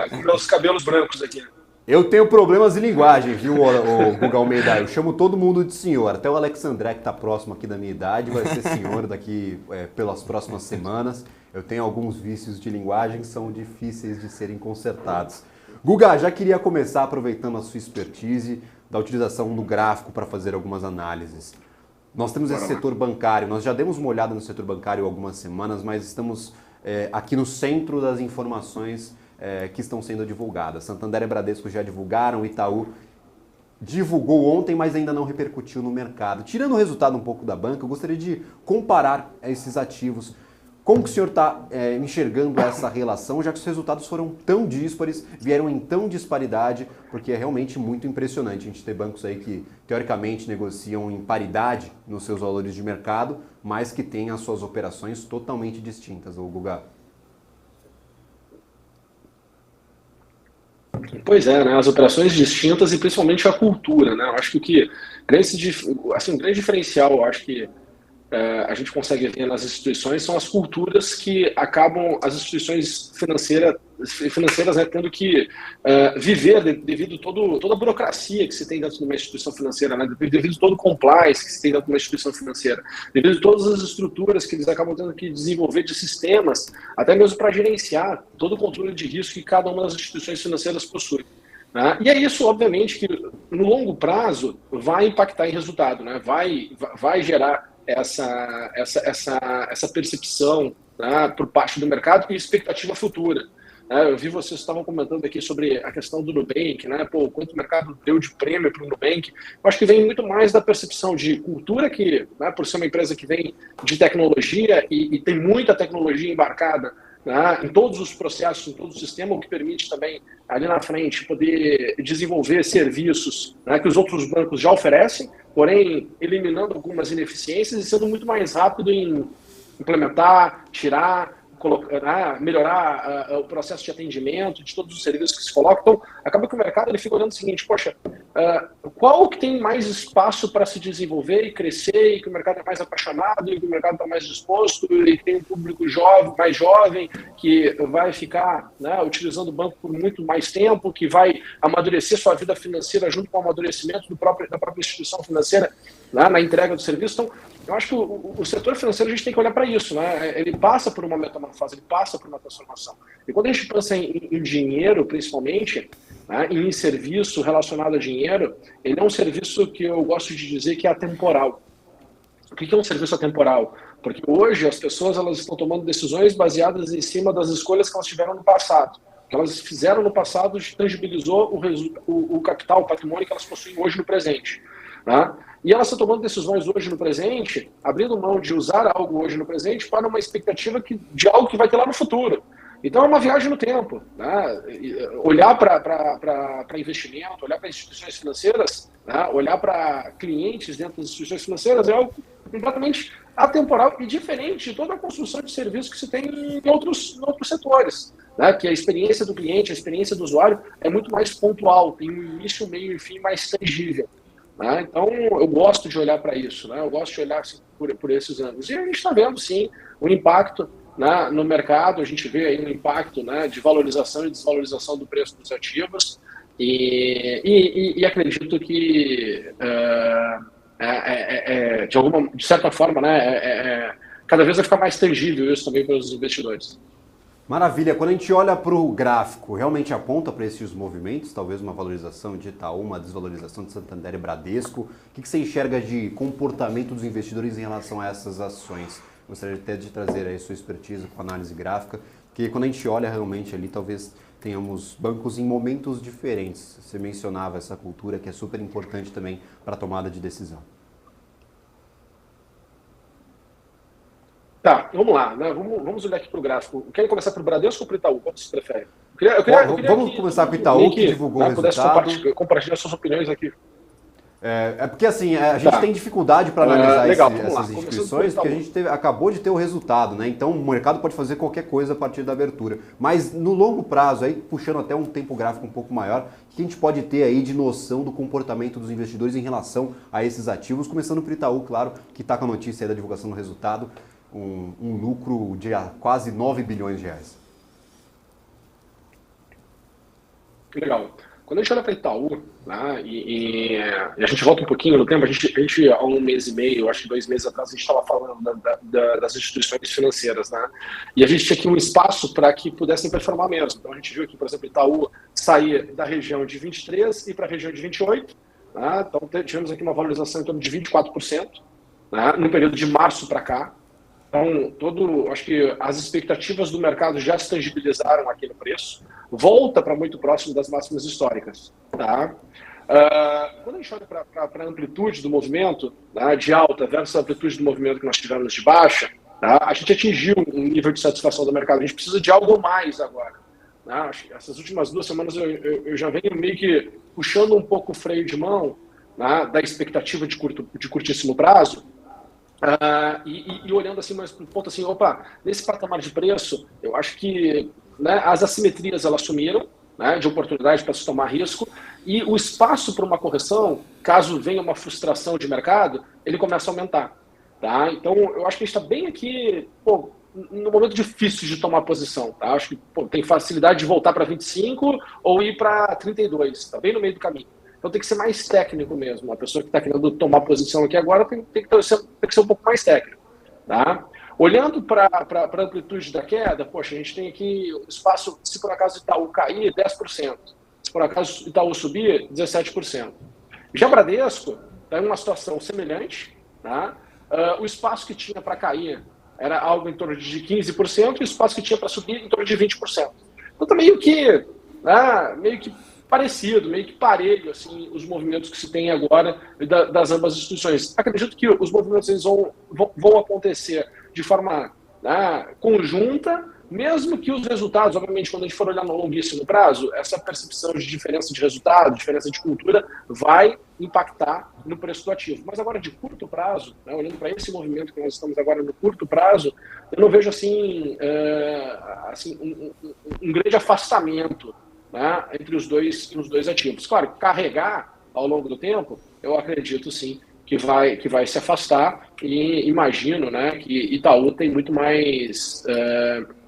com meus cabelos brancos aqui. Eu tenho problemas de linguagem, viu, o Guga Almeida? Eu chamo todo mundo de senhor. Até o Alex André, que está próximo aqui da minha idade, vai ser senhor daqui pelas próximas semanas. Eu tenho alguns vícios de linguagem que são difíceis de serem consertados. Guga, já queria começar aproveitando a sua expertise da utilização do gráfico para fazer algumas análises. Nós temos esse setor bancário, nós já demos uma olhada no setor bancário há algumas semanas, mas estamos aqui no centro das informações que estão sendo divulgadas. Santander e Bradesco já divulgaram, Itaú divulgou ontem, mas ainda não repercutiu no mercado. Tirando o resultado um pouco da banca, eu gostaria de comparar esses ativos. Como que o senhor está enxergando essa relação, já que os resultados foram tão díspares, vieram em tão disparidade, porque é realmente muito impressionante a gente ter bancos aí que, teoricamente, negociam em paridade nos seus valores de mercado, mas que têm as suas operações totalmente distintas, Guga. Pois é, né? As operações distintas e principalmente a cultura, né? Eu acho que um grande diferencial, eu acho que a gente consegue ver nas instituições são as culturas que acabam as instituições financeiras, né, tendo que viver devido toda a burocracia que se tem dentro de uma instituição financeira, né, devido todo o compliance que se tem dentro de uma instituição financeira, devido a todas as estruturas que eles acabam tendo que desenvolver de sistemas, até mesmo para gerenciar todo o controle de risco que cada uma das instituições financeiras possui. Né? E é isso, obviamente, que no longo prazo vai impactar em resultado, né? Vai gerar essa percepção, né, por parte do mercado e expectativa futura. Eu vi vocês estavam comentando aqui sobre a questão do Nubank, né? Quanto o mercado deu de prêmio para o Nubank. Eu acho que vem muito mais da percepção de cultura que, né, por ser uma empresa que vem de tecnologia e tem muita tecnologia embarcada, né, em todos os processos, em todo o sistema, o que permite também, ali na frente, poder desenvolver serviços, né, que os outros bancos já oferecem, porém eliminando algumas ineficiências e sendo muito mais rápido em implementar, tirar, melhorar o processo de atendimento, de todos os serviços que se colocam. Então, acaba que o mercado ele fica olhando o seguinte, poxa, qual que tem mais espaço para se desenvolver e crescer, e que o mercado é mais apaixonado, e que o mercado está mais disposto, e tem um público mais jovem, que vai ficar, né, utilizando o banco por muito mais tempo, que vai amadurecer sua vida financeira junto com o amadurecimento da própria instituição financeira, né, na entrega do serviço. Então, eu acho que o setor financeiro a gente tem que olhar para isso, né? Ele passa por uma metamorfose, ele passa por uma transformação. E quando a gente pensa em dinheiro, principalmente, né, em serviço relacionado a dinheiro, ele é um serviço que eu gosto de dizer que é atemporal. O que é um serviço atemporal? Porque hoje as pessoas elas estão tomando decisões baseadas em cima das escolhas que elas tiveram no passado. O que elas fizeram no passado tangibilizou o capital, o patrimônio que elas possuem hoje no presente. Né? E elas estão tomando decisões hoje no presente, abrindo mão de usar algo hoje no presente para uma expectativa de algo que vai ter lá no futuro. Então é uma viagem no tempo. Né? Olhar para investimento, olhar para instituições financeiras, né? Olhar para clientes dentro das instituições financeiras é algo completamente atemporal e diferente de toda a construção de serviços que se tem em outros setores. Né? Que a experiência do cliente, a experiência do usuário é muito mais pontual, tem um início, meio e fim mais tangível. Né? Então eu gosto de olhar para isso, né? Eu gosto de olhar assim, por esses anos. E a gente está vendo, sim, o impacto, né, no mercado. A gente vê aí um impacto, né, de valorização e desvalorização do preço dos ativos e acredito que de certa forma, né, cada vez vai ficar mais tangível isso também para os investidores. Maravilha. Quando a gente olha para o gráfico, realmente aponta para esses movimentos, talvez uma valorização de Itaú, uma desvalorização de Santander e Bradesco. O que você enxerga de comportamento dos investidores em relação a essas ações? Gostaria até de trazer aí sua expertise com análise gráfica, porque quando a gente olha realmente ali, talvez tenhamos bancos em momentos diferentes. Você mencionava essa cultura que é super importante também para a tomada de decisão. Tá, vamos lá, né? Vamos olhar aqui para o gráfico. Querem começar por Bradesco ou por Itaú? Qual você prefere? Vamos começar com o Itaú, que divulgou o resultado. Pudesse compartilhar suas opiniões aqui. É porque assim, a gente tem dificuldade para analisar essas instituições, porque a gente acabou de ter o resultado, né? Então o mercado pode fazer qualquer coisa a partir da abertura. Mas no longo prazo, aí puxando até um tempo gráfico um pouco maior, o que a gente pode ter aí de noção do comportamento dos investidores em relação a esses ativos, começando por Itaú, claro, que está com a notícia aí da divulgação do resultado, um lucro de quase 9 bilhões de reais. Legal. Quando a gente olha para Itaú, né, e a gente volta um pouquinho no tempo, a gente há um mês e meio, acho que 2 meses atrás, a gente estava falando das instituições financeiras, né? E a gente tinha aqui um espaço para que pudessem performar mesmo. Então a gente viu aqui, por exemplo, Itaú sair da região de 23 e para a região de 28. Né? Então tivemos aqui uma valorização em torno de 24%, né, no período de março para cá. Então, acho que as expectativas do mercado já se tangibilizaram aqui no preço, volta para muito próximo das máximas históricas. Tá? Quando a gente olha para a amplitude do movimento, tá, de alta versus a amplitude do movimento que nós tivemos de baixa, tá, a gente atingiu um nível de satisfação do mercado. A gente precisa de algo mais agora. Tá? Essas últimas 2 semanas eu já venho meio que puxando um pouco o freio de mão, tá, da expectativa de curtíssimo prazo. E olhando assim mais para o ponto assim, nesse patamar de preço, eu acho que, né, as assimetrias elas sumiram, né, de oportunidade para se tomar risco, e o espaço para uma correção, caso venha uma frustração de mercado, ele começa a aumentar. Tá? Então, eu acho que a gente está bem aqui, no momento difícil de tomar posição. Tá? Acho que tem facilidade de voltar para 25 ou ir para 32, está bem no meio do caminho. Então tem que ser mais técnico mesmo. A pessoa que está querendo tomar posição aqui agora tem que ser um pouco mais técnico. Tá? Olhando para a amplitude da queda, a gente tem aqui o espaço, se por acaso Itaú cair, 10%. Se por acaso Itaú subir, 17%. Já Bradesco está em uma situação semelhante. Tá? O espaço que tinha para cair era algo em torno de 15% e o espaço que tinha para subir em torno de 20%. Então está meio que parecido, meio que parelho, assim, os movimentos que se tem agora das ambas instituições. Acredito que os movimentos eles vão acontecer de forma, né, conjunta, mesmo que os resultados, obviamente, quando a gente for olhar no longuíssimo prazo, essa percepção de diferença de resultado, diferença de cultura, vai impactar no preço do ativo. Mas agora, de curto prazo, né, olhando para esse movimento que nós estamos agora no curto prazo, eu não vejo assim, um grande afastamento, né, entre os dois ativos. Claro, carregar ao longo do tempo, eu acredito sim que vai se afastar e imagino, né, que Itaú tem muito mais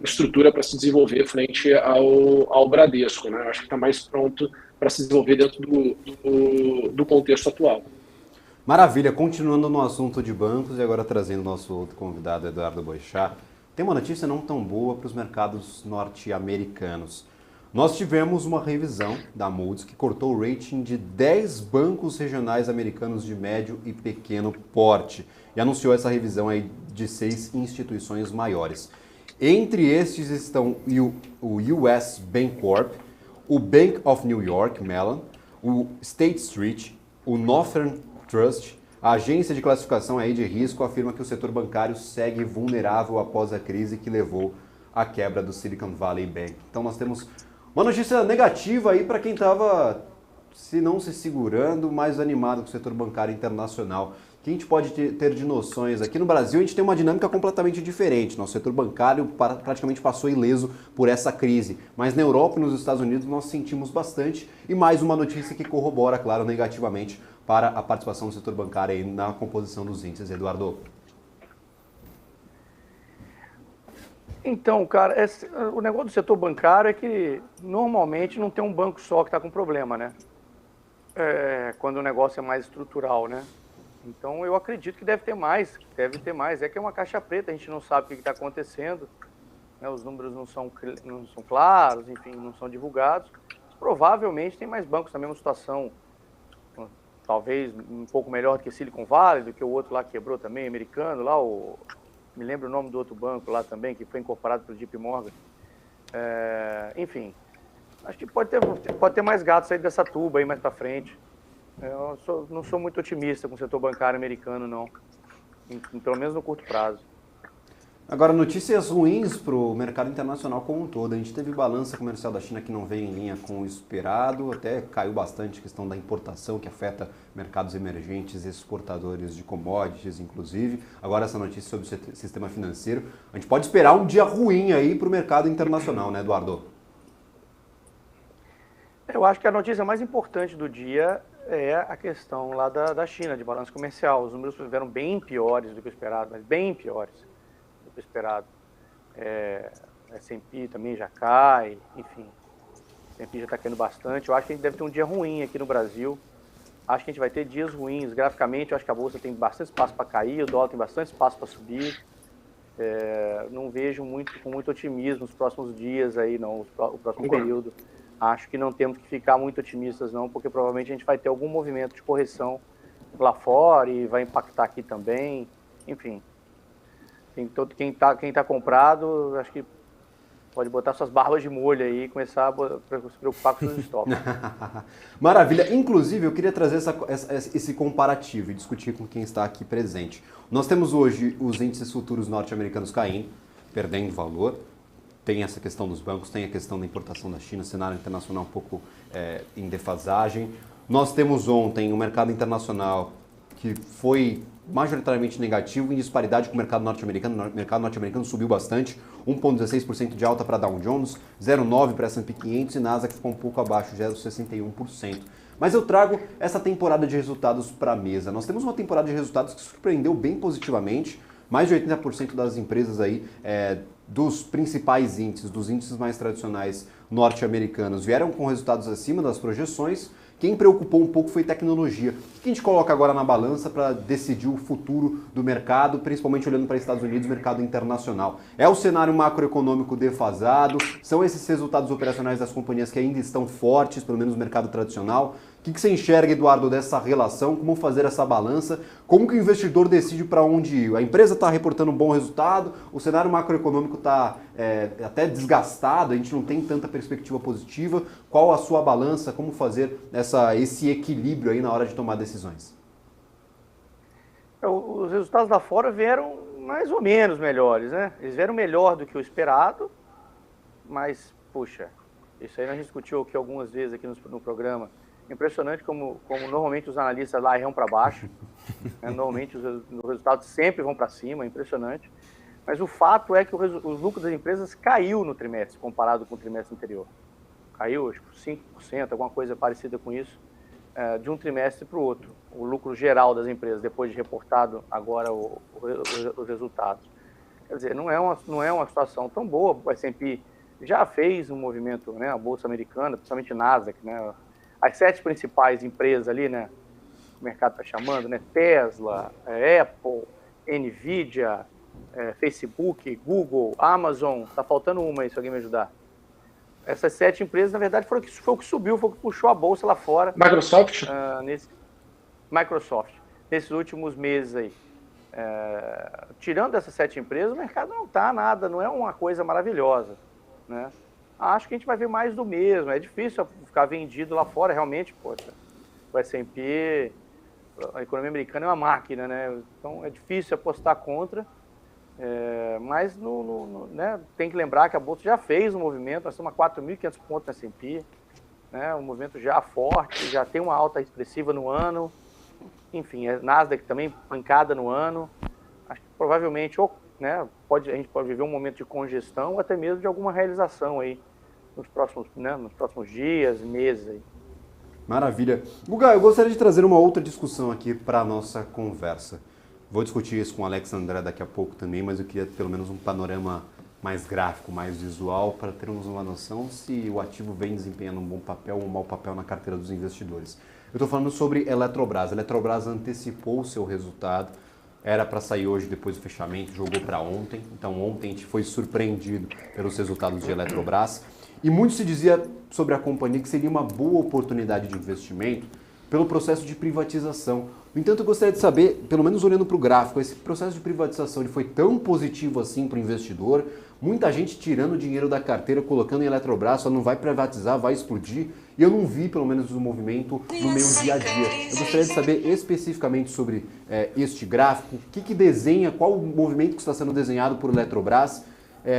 estrutura para se desenvolver frente ao Bradesco. Né? Acho que está mais pronto para se desenvolver dentro do contexto atual. Maravilha, continuando no assunto de bancos e agora trazendo o nosso outro convidado, Eduardo Boechat, tem uma notícia não tão boa para os mercados norte-americanos. Nós tivemos uma revisão da Moody's que cortou o rating de 10 bancos regionais americanos de médio e pequeno porte. e anunciou essa revisão aí de 6 instituições maiores. Entre estes estão o US Bancorp, o Bank of New York Mellon, o State Street, o Northern Trust. A agência de classificação aí de risco afirma que o setor bancário segue vulnerável após a crise que levou à quebra do Silicon Valley Bank. Então nós temos uma notícia negativa aí para quem estava, se não se segurando, mais animado com o setor bancário internacional. O que a gente pode ter de noções aqui no Brasil? A gente tem uma dinâmica completamente diferente. Nosso setor bancário praticamente passou ileso por essa crise. Mas na Europa e nos Estados Unidos nós sentimos bastante. E mais uma notícia que corrobora, claro, negativamente para a participação do setor bancário aí na composição dos índices. Eduardo. Então, cara, o negócio do setor bancário é que normalmente não tem um banco só que está com problema, né? Quando o negócio é mais estrutural, né? Então eu acredito que deve ter mais. É que é uma caixa preta, a gente não sabe o que está acontecendo, né? Os números não são claros, enfim, não são divulgados. Provavelmente tem mais bancos na mesma situação, talvez um pouco melhor do que Silicon Valley, do que o outro lá que quebrou também, americano, lá me lembro o nome do outro banco lá também, que foi incorporado pelo JP Morgan. Enfim, acho que pode ter mais gatos aí dessa tuba aí mais para frente. Eu não sou muito otimista com o setor bancário americano, não. Pelo menos no curto prazo. Agora, notícias ruins para o mercado internacional como um todo. A gente teve balança comercial da China que não veio em linha com o esperado, até caiu bastante a questão da importação, que afeta mercados emergentes, exportadores de commodities, inclusive. Agora, essa notícia sobre o sistema financeiro. A gente pode esperar um dia ruim aí para o mercado internacional, né, Eduardo? Eu acho que a notícia mais importante do dia é a questão lá da China, de balanço comercial. Os números vieram bem piores do que o esperado, mas bem piores do que o esperado. S&P também já cai, enfim. S&P já está caindo bastante. Eu acho que a gente deve ter um dia ruim aqui no Brasil. Acho que a gente vai ter dias ruins. Graficamente, eu acho que a Bolsa tem bastante espaço para cair, o dólar tem bastante espaço para subir. Não vejo com muito otimismo os próximos dias aí, não, o próximo período. Acho que não temos que ficar muito otimistas, não, porque provavelmente a gente vai ter algum movimento de correção lá fora e vai impactar aqui também. Enfim, quem tá comprado, acho que pode botar suas barbas de molho aí e começar a se preocupar com seus estoques. Maravilha. Inclusive, eu queria trazer esse comparativo e discutir com quem está aqui presente. Nós temos hoje os índices futuros norte-americanos caindo, perdendo valor. Tem essa questão dos bancos, tem a questão da importação da China, cenário internacional um pouco em defasagem. Nós temos ontem o mercado internacional que foi majoritariamente negativo em disparidade com o mercado norte-americano. O mercado norte-americano subiu bastante, 1,16% de alta para Dow Jones, 0,9% para S&P 500 e Nasdaq ficou um pouco abaixo, 0,61%. Mas eu trago essa temporada de resultados para a mesa. Nós temos uma temporada de resultados que surpreendeu bem positivamente. Mais de 80% das empresas aí, dos principais índices, dos índices mais tradicionais norte-americanos, vieram com resultados acima das projeções. Quem preocupou um pouco foi tecnologia. O que a gente coloca agora na balança para decidir o futuro do mercado, principalmente olhando para Estados Unidos, mercado internacional? É o cenário macroeconômico defasado? São esses resultados operacionais das companhias que ainda estão fortes, pelo menos no mercado tradicional? O que você enxerga, Eduardo, dessa relação? Como fazer essa balança? Como que o investidor decide para onde ir? A empresa está reportando um bom resultado, o cenário macroeconômico está até desgastado, a gente não tem tanta perspectiva positiva. Qual a sua balança? Como fazer esse equilíbrio aí na hora de tomar decisões? Os resultados lá fora vieram mais ou menos melhores, né? Eles vieram melhor do que o esperado, mas, puxa, isso aí nós discutiu aqui algumas vezes aqui no programa. Impressionante como normalmente os analistas lá erram para baixo, né? Normalmente os resultados sempre vão para cima, é impressionante. Mas o fato é que os lucros das empresas caiu no trimestre, comparado com o trimestre anterior. Caiu, acho que 5%, alguma coisa parecida com isso, de um trimestre para o outro. O lucro geral das empresas, depois de reportado agora os resultados. Quer dizer, não é uma situação tão boa. O S&P já fez um movimento, né? A Bolsa Americana, principalmente Nasdaq, né? As 7 principais empresas ali, né? O mercado está chamando, né? Tesla, Apple, Nvidia, Facebook, Google, Amazon. Está faltando uma aí, se alguém me ajudar. Essas 7 empresas, na verdade, foi o que subiu, foi o que puxou a bolsa lá fora. Microsoft? Microsoft, nesses últimos meses aí. tirando essas 7 empresas, o mercado não está nada, não é uma coisa maravilhosa, né? Acho que a gente vai ver mais do mesmo. É difícil ficar vendido lá fora, realmente, poxa. O S&P, a economia americana é uma máquina, né? Então é difícil apostar contra. Mas né, tem que lembrar que a Bolsa já fez um movimento, nós estamos a 4.500 pontos no S&P, né? Um movimento já forte, já tem uma alta expressiva no ano. Enfim, a Nasdaq também pancada no ano. Acho que provavelmente né, a gente pode viver um momento de congestão ou até mesmo de alguma realização aí nos próximos dias, meses aí. Maravilha. Guga, eu gostaria de trazer uma outra discussão aqui para a nossa conversa. Vou discutir isso com o Alex André daqui a pouco também, mas eu queria pelo menos um panorama mais gráfico, mais visual, para termos uma noção se o ativo vem desempenhando um bom papel ou um mau papel na carteira dos investidores. Eu estou falando sobre Eletrobras. A Eletrobras antecipou o seu resultado, era para sair hoje depois do fechamento, jogou para ontem. Então ontem a gente foi surpreendido pelos resultados de Eletrobras. E muito se dizia sobre a companhia que seria uma boa oportunidade de investimento pelo processo de privatização. No entanto, eu gostaria de saber, pelo menos olhando para o gráfico, esse processo de privatização ele foi tão positivo assim para o investidor? Muita gente tirando dinheiro da carteira, colocando em Eletrobras, só não vai privatizar, vai explodir. E eu não vi, pelo menos, o movimento no meu dia a dia. Eu gostaria de saber especificamente sobre este gráfico, o que desenha, qual o movimento que está sendo desenhado por Eletrobras,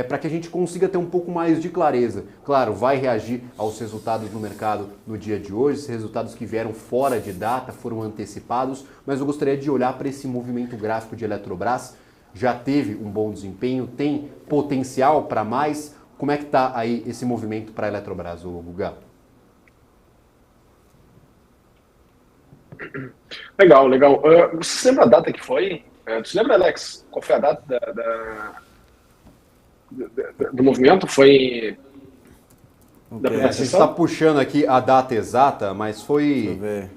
para que a gente consiga ter um pouco mais de clareza. Claro, vai reagir aos resultados no mercado no dia de hoje, esses resultados que vieram fora de data, foram antecipados, mas eu gostaria de olhar para esse movimento gráfico de Eletrobras. Já teve um bom desempenho, tem potencial para mais? Como é que está aí esse movimento para a Eletrobras, Guga? Legal. Você lembra a data que foi? Você lembra, Alex, qual foi a data do movimento? Foi da A gente está puxando aqui a data exata, mas foi... Deixa eu ver.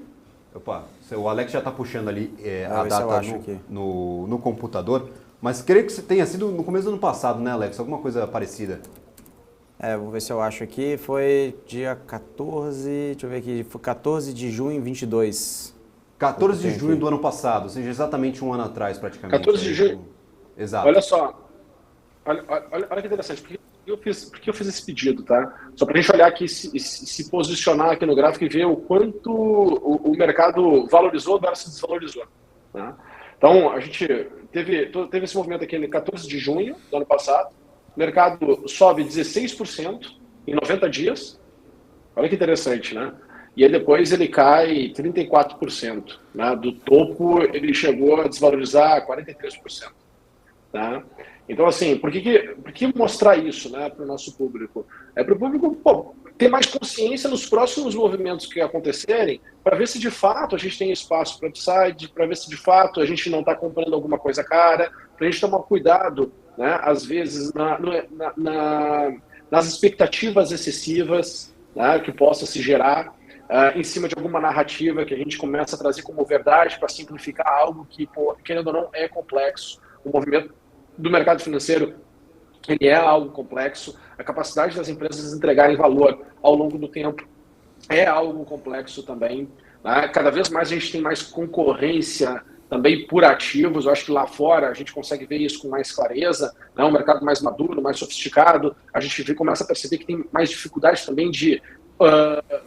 Opa, o Alex já está puxando ali a data no computador, mas creio que tenha sido no começo do ano passado, né, Alex? Alguma coisa parecida. Vou ver se eu acho aqui. Foi dia 14, deixa eu ver aqui, foi 14 de junho de 22. 14 de junho do ano passado, ou seja, exatamente um ano atrás praticamente. 14 de junho. Exato. Olha só, olha que interessante, porque eu fiz esse pedido, tá? Só para a gente olhar aqui, se posicionar aqui no gráfico e ver o quanto o mercado valorizou versus desvalorizou. Tá? Então, a gente teve esse movimento aqui no 14 de junho do ano passado, o mercado sobe 16% em 90 dias, olha que interessante, né? E aí depois ele cai 34%, né? Do topo ele chegou a desvalorizar 43%. Tá? Então, assim, por que mostrar isso, né, para o nosso público? É para o público ter mais consciência nos próximos movimentos que acontecerem, para ver se de fato a gente tem espaço para upside, para ver se de fato a gente não está comprando alguma coisa cara, para a gente tomar cuidado, né, às vezes, nas expectativas excessivas, né, que possa se gerar em cima de alguma narrativa que a gente começa a trazer como verdade para simplificar algo que, querendo ou não, é complexo. O movimento do mercado financeiro, ele é algo complexo. A capacidade das empresas entregarem valor ao longo do tempo é algo complexo também. Né? Cada vez mais a gente tem mais concorrência também por ativos. Eu acho que lá fora a gente consegue ver isso com mais clareza. Né? Um mercado mais maduro, mais sofisticado. A gente começa a perceber que tem mais dificuldade também de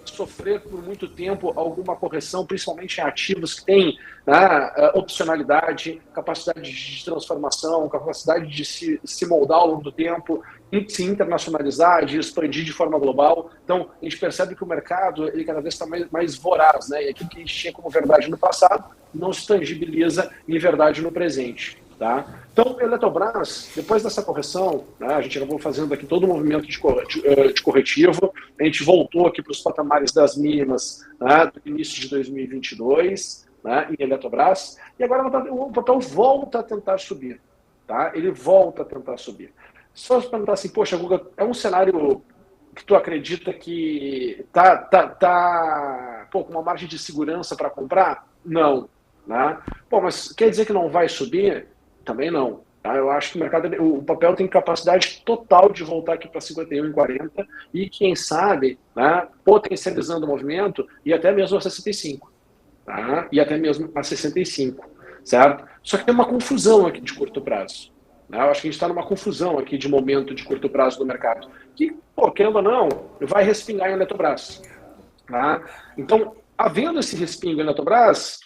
sofrer por muito tempo alguma correção, principalmente em ativos que têm, né, opcionalidade, capacidade de transformação, capacidade de se moldar ao longo do tempo, de se internacionalizar, de expandir de forma global. Então, a gente percebe que o mercado ele cada vez está mais voraz, né? E aquilo que a gente tinha como verdade no passado não se tangibiliza em verdade no presente. Tá? Então, Eletrobras, depois dessa correção, né, a gente acabou fazendo aqui todo o movimento de corretivo, a gente voltou aqui para os patamares das mínimas, né, do início de 2022, né, em Eletrobras, e agora o papel volta a tentar subir. Tá? Ele volta a tentar subir. Só se perguntar assim, poxa, Guga, é um cenário que tu acredita que tá com uma margem de segurança para comprar? Não. Né? Bom, mas quer dizer que não vai subir? Também não. Tá? Eu acho que o papel tem capacidade total de voltar aqui para 51,40 e, quem sabe, né, potencializando o movimento e até mesmo a 65. Tá? E até mesmo a 65. certo? Só que tem uma confusão aqui de curto prazo. Né? Eu acho que a gente está numa confusão aqui de momento de curto prazo do mercado, que, querendo ou não, vai respingar em Eletrobras. Tá? Então, havendo esse respingo em Eletrobras,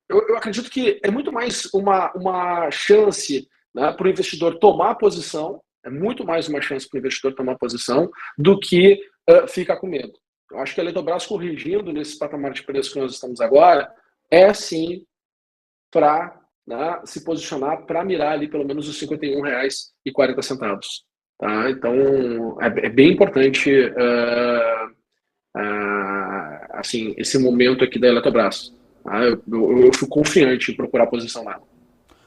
eu acredito que é muito mais uma chance, né, para o investidor tomar posição, é muito mais uma chance para o investidor tomar posição do que ficar com medo. Eu acho que a Eletrobras corrigindo nesse patamar de preço que nós estamos agora, é sim para, né, se posicionar para mirar ali pelo menos os R$ 51,40. Tá? Então, é bem importante assim, esse momento aqui da Eletrobras. Tá? Eu fico confiante em procurar posição lá.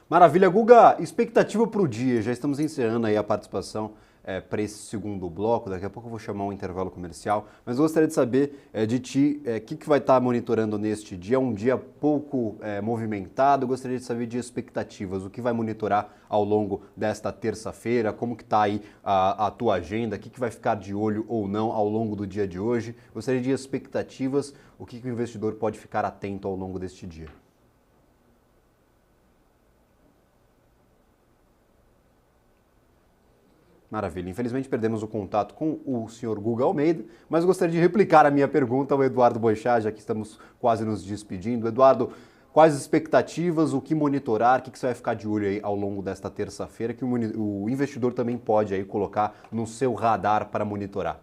Maravilha, Guga. Expectativa para o dia. Já estamos encerrando aí a participação para esse segundo bloco. Daqui a pouco eu vou chamar um intervalo comercial. Mas eu gostaria de saber de ti o que vai estar monitorando neste dia. É um dia pouco movimentado. Eu gostaria de saber de expectativas. O que vai monitorar ao longo desta terça-feira? Como que está aí a tua agenda? O que vai ficar de olho ou não ao longo do dia de hoje? Gostaria de expectativas. O que o investidor pode ficar atento ao longo deste dia? Maravilha. Infelizmente perdemos o contato com o senhor Guga Almeida, mas gostaria de replicar a minha pergunta ao Eduardo Boechat, já que estamos quase nos despedindo. Eduardo, quais as expectativas, o que monitorar, o que você vai ficar de olho aí ao longo desta terça-feira, que o investidor também pode aí colocar no seu radar para monitorar?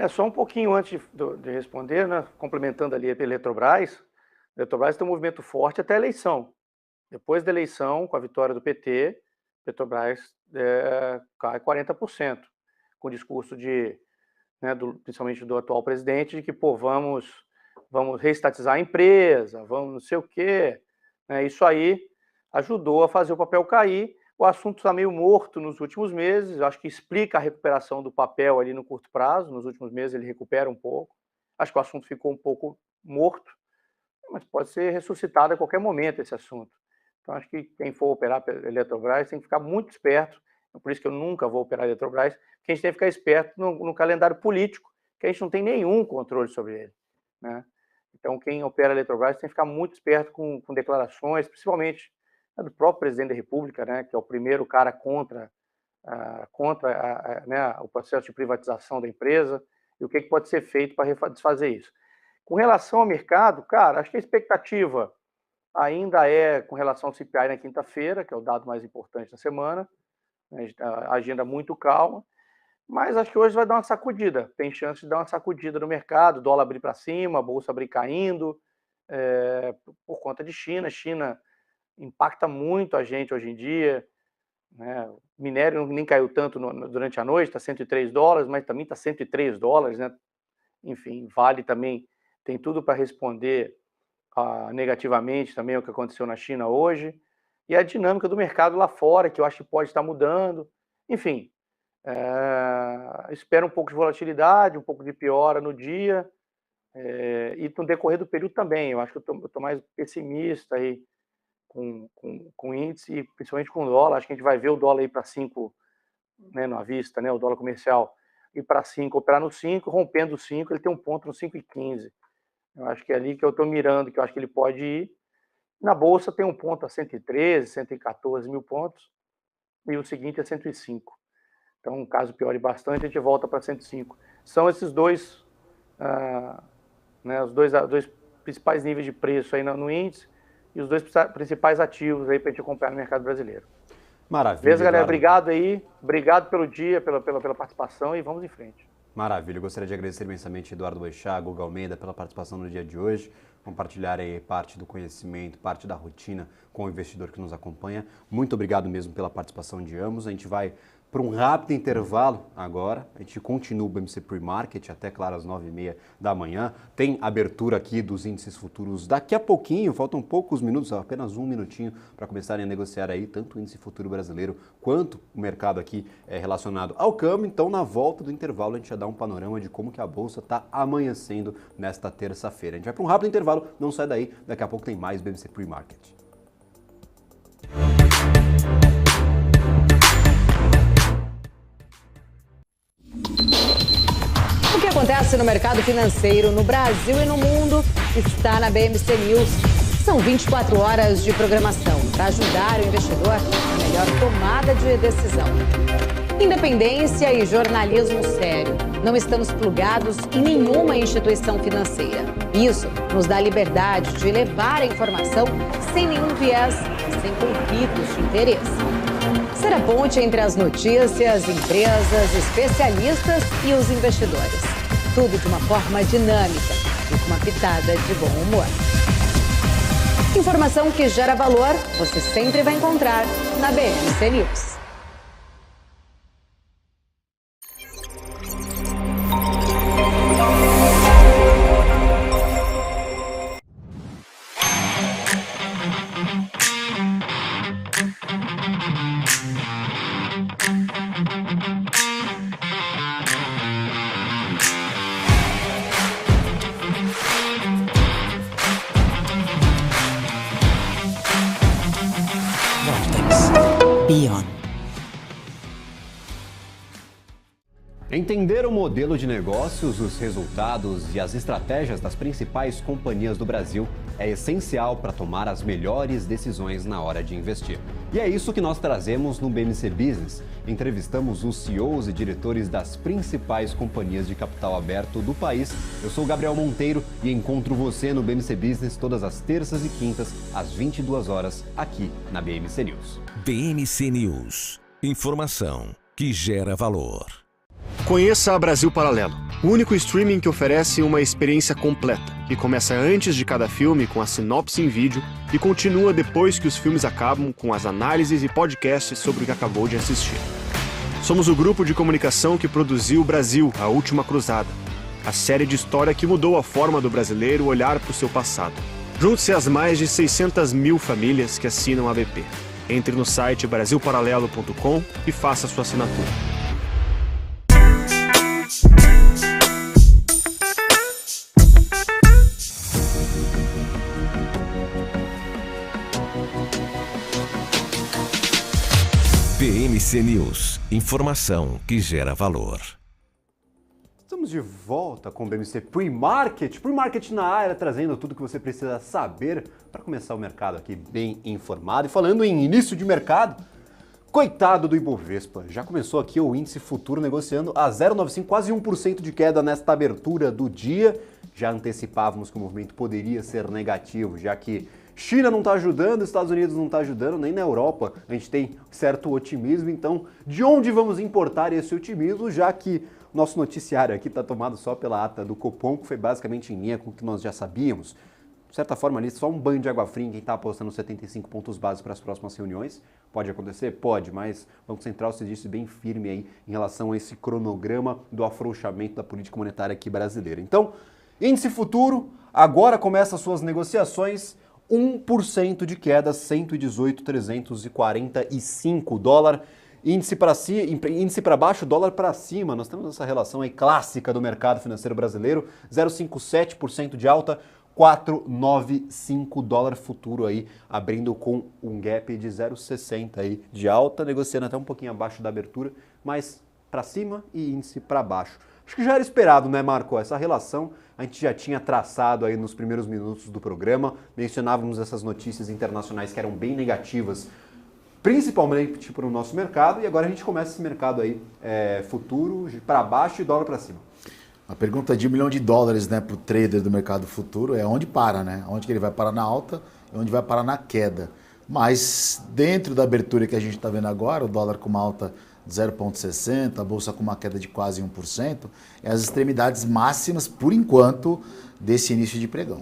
Só um pouquinho antes de responder, né, complementando ali a Eletrobras. A Eletrobras tem um movimento forte até a eleição. Depois da eleição, com a vitória do PT, Petrobras cai 40%, com o discurso principalmente do atual presidente, de que vamos reestatizar a empresa, vamos não sei o quê. Isso aí ajudou a fazer o papel cair. O assunto está meio morto nos últimos meses, acho que explica a recuperação do papel ali no curto prazo. Nos últimos meses ele recupera um pouco. Acho que o assunto ficou um pouco morto, mas pode ser ressuscitado a qualquer momento esse assunto. Então, acho que quem for operar pela Eletrobras tem que ficar muito esperto. É por isso que eu nunca vou operar a Eletrobras, porque a gente tem que ficar esperto no calendário político, que a gente não tem nenhum controle sobre ele. Né? Então, quem opera a Eletrobras tem que ficar muito esperto com declarações, principalmente do próprio presidente da República, né, que é o primeiro cara contra o processo de privatização da empresa, e o que pode ser feito para desfazer isso. Com relação ao mercado, cara, acho que a expectativa ainda é com relação ao CPI na quinta-feira, que é o dado mais importante da semana, a agenda muito calma, mas acho que hoje vai dar uma sacudida, tem chance de dar uma sacudida no mercado, dólar abrir para cima, a bolsa abrir caindo, por conta de China. China impacta muito a gente hoje em dia, né? O minério nem caiu tanto durante a noite, está $103, mas também está $103, né? Enfim, Vale também tem tudo para responder negativamente também o que aconteceu na China hoje, e a dinâmica do mercado lá fora, que eu acho que pode estar mudando. Enfim, espero um pouco de volatilidade, um pouco de piora no dia, e no decorrer do período também. Eu acho que eu estou mais pessimista aí com o índice, e principalmente com o dólar. Acho que a gente vai ver o dólar ir para 5, né, no à vista, né, o dólar comercial ir para 5, operar no 5, rompendo o 5, ele tem um ponto no 5,15. Eu acho que é ali que eu estou mirando, que eu acho que ele pode ir. Na Bolsa tem um ponto a 113, 114 mil pontos, e o seguinte é 105. Então, caso piore bastante, a gente volta para 105. São esses dois, os dois principais níveis de preço aí no índice, e os dois principais ativos aí para a gente acompanhar no mercado brasileiro. Maravilha. Beleza, galera? Obrigado aí. Obrigado pelo dia, pela participação, e vamos em frente. Maravilha, eu gostaria de agradecer imensamente Eduardo Boechat, Guga Almeida pela participação no dia de hoje, compartilhar aí parte do conhecimento, parte da rotina com o investidor que nos acompanha. Muito obrigado mesmo pela participação de ambos. A gente vai para um rápido intervalo agora, a gente continua o BMC Pre-Market até, claro, às 9h30 da manhã. Tem abertura aqui dos índices futuros daqui a pouquinho, faltam poucos minutos, apenas um minutinho para começarem a negociar aí tanto o índice futuro brasileiro quanto o mercado aqui relacionado ao câmbio. Então, na volta do intervalo, a gente já dá um panorama de como que a Bolsa está amanhecendo nesta terça-feira. A gente vai para um rápido intervalo, não sai daí, daqui a pouco tem mais BMC Pre-Market. acontece no mercado financeiro no Brasil e no mundo está na BMC News. São 24 horas de programação para ajudar o investidor na melhor tomada de decisão. Independência e jornalismo sério. Não estamos plugados em nenhuma instituição financeira. Isso nos dá liberdade de levar a informação sem nenhum viés e sem conflitos de interesse. Ser a ponte entre as notícias, empresas, especialistas e os investidores. Tudo de uma forma dinâmica e com uma pitada de bom humor. Informação que gera valor, você sempre vai encontrar na BMC News. Beyond. Entender o modelo de negócios, os resultados e as estratégias das principais companhias do Brasil é essencial para tomar as melhores decisões na hora de investir. E é isso que nós trazemos no BMC Business. Entrevistamos os CEOs e diretores das principais companhias de capital aberto do país. Eu sou o Gabriel Monteiro e encontro você no BMC Business todas as terças e quintas, às 22 horas, aqui na BMC News. BMC News. Informação que gera valor. Conheça a Brasil Paralelo, o único streaming que oferece uma experiência completa, que começa antes de cada filme com a sinopse em vídeo e continua depois que os filmes acabam com as análises e podcasts sobre o que acabou de assistir. Somos o grupo de comunicação que produziu Brasil, a Última Cruzada, a série de história que mudou a forma do brasileiro olhar para o seu passado. Junte-se às mais de 600 mil famílias que assinam a BP. Entre no site brasilparalelo.com e faça sua assinatura. BMC News. Informação que gera valor. Estamos de volta com o BMC Pre-Market. Pre-Market na área, trazendo tudo que você precisa saber para começar o mercado aqui bem informado. E falando em início de mercado, coitado do Ibovespa. Já começou aqui o índice futuro negociando a 0,95, quase 1% de queda nesta abertura do dia. Já antecipávamos que o movimento poderia ser negativo, já que China não está ajudando, Estados Unidos não está ajudando, nem na Europa a gente tem certo otimismo. Então, de onde vamos importar esse otimismo, já que nosso noticiário aqui está tomado só pela ata do Copom, que foi basicamente em linha com o que nós já sabíamos. De certa forma ali, só um banho de água fria em quem está apostando 75 pontos básicos para as próximas reuniões. Pode acontecer? Pode, mas o Banco Central se disse bem firme aí em relação a esse cronograma do afrouxamento da política monetária aqui brasileira. Então, índice futuro, agora começa as suas negociações. 1% de queda, 118.345 dólar. Índice para baixo, dólar para cima. Nós temos essa relação aí clássica do mercado financeiro brasileiro. 0,57% de alta, 495 dólar futuro aí, abrindo com um gap de 0,60 aí de alta, negociando até um pouquinho abaixo da abertura, mas para cima e índice para baixo. Acho que já era esperado, né, Marco? Essa relação a gente já tinha traçado aí nos primeiros minutos do programa, mencionávamos essas notícias internacionais que eram bem negativas, principalmente para o nosso mercado, e agora a gente começa esse mercado aí futuro para baixo e dólar para cima. A pergunta de $1 milhão, né, para o trader do mercado futuro é onde para, né? Onde que ele vai parar na alta e onde vai parar na queda. Mas dentro da abertura que a gente está vendo agora, o dólar com uma alta de 0,60, a bolsa com uma queda de quase 1%, é as extremidades máximas, por enquanto, desse início de pregão.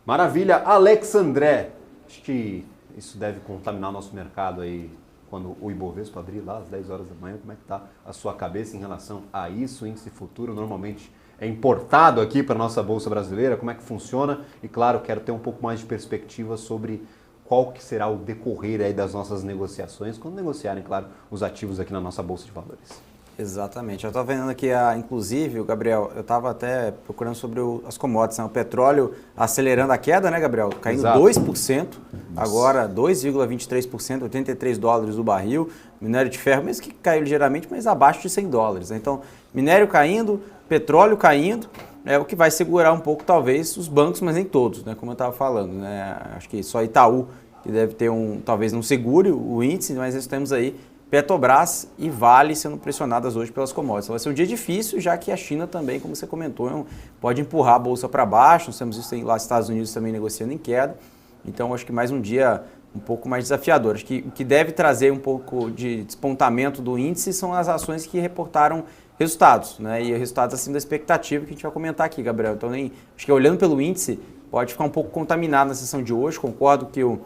Maravilha. Alex André, acho que isso deve contaminar nosso mercado aí quando o Ibovespa abrir lá às 10 horas da manhã. Como é que está a sua cabeça em relação a isso? O índice futuro normalmente é importado aqui para a nossa Bolsa Brasileira. Como é que funciona? E claro, quero ter um pouco mais de perspectiva sobre qual que será o decorrer aí das nossas negociações, quando negociarem, claro, os ativos aqui na nossa Bolsa de Valores. Exatamente. Eu estava vendo aqui, inclusive, Gabriel, eu estava até procurando sobre as commodities, né? O petróleo acelerando a queda, né, Gabriel? Caindo Exato. 2%, agora 2,23%, 83 dólares o barril. Minério de ferro, mesmo que caiu ligeiramente, mas abaixo de 100 dólares. Né? Então, minério caindo, petróleo caindo, é o que vai segurar um pouco, talvez, os bancos, mas nem todos, né? Como eu estava falando. Né? Acho que só Itaú, que deve ter talvez não segure o índice, mas nós temos aí Petrobras e Vale sendo pressionadas hoje pelas commodities. Vai ser um dia difícil, já que a China também, como você comentou, pode empurrar a bolsa para baixo. Nós temos isso lá nos Estados Unidos também negociando em queda. Então, acho que mais um dia um pouco mais desafiador. Acho que o que deve trazer um pouco de despontamento do índice são as ações que reportaram resultados, né? E resultados acima da expectativa que a gente vai comentar aqui, Gabriel. Então, acho que olhando pelo índice, pode ficar um pouco contaminado na sessão de hoje. Concordo que o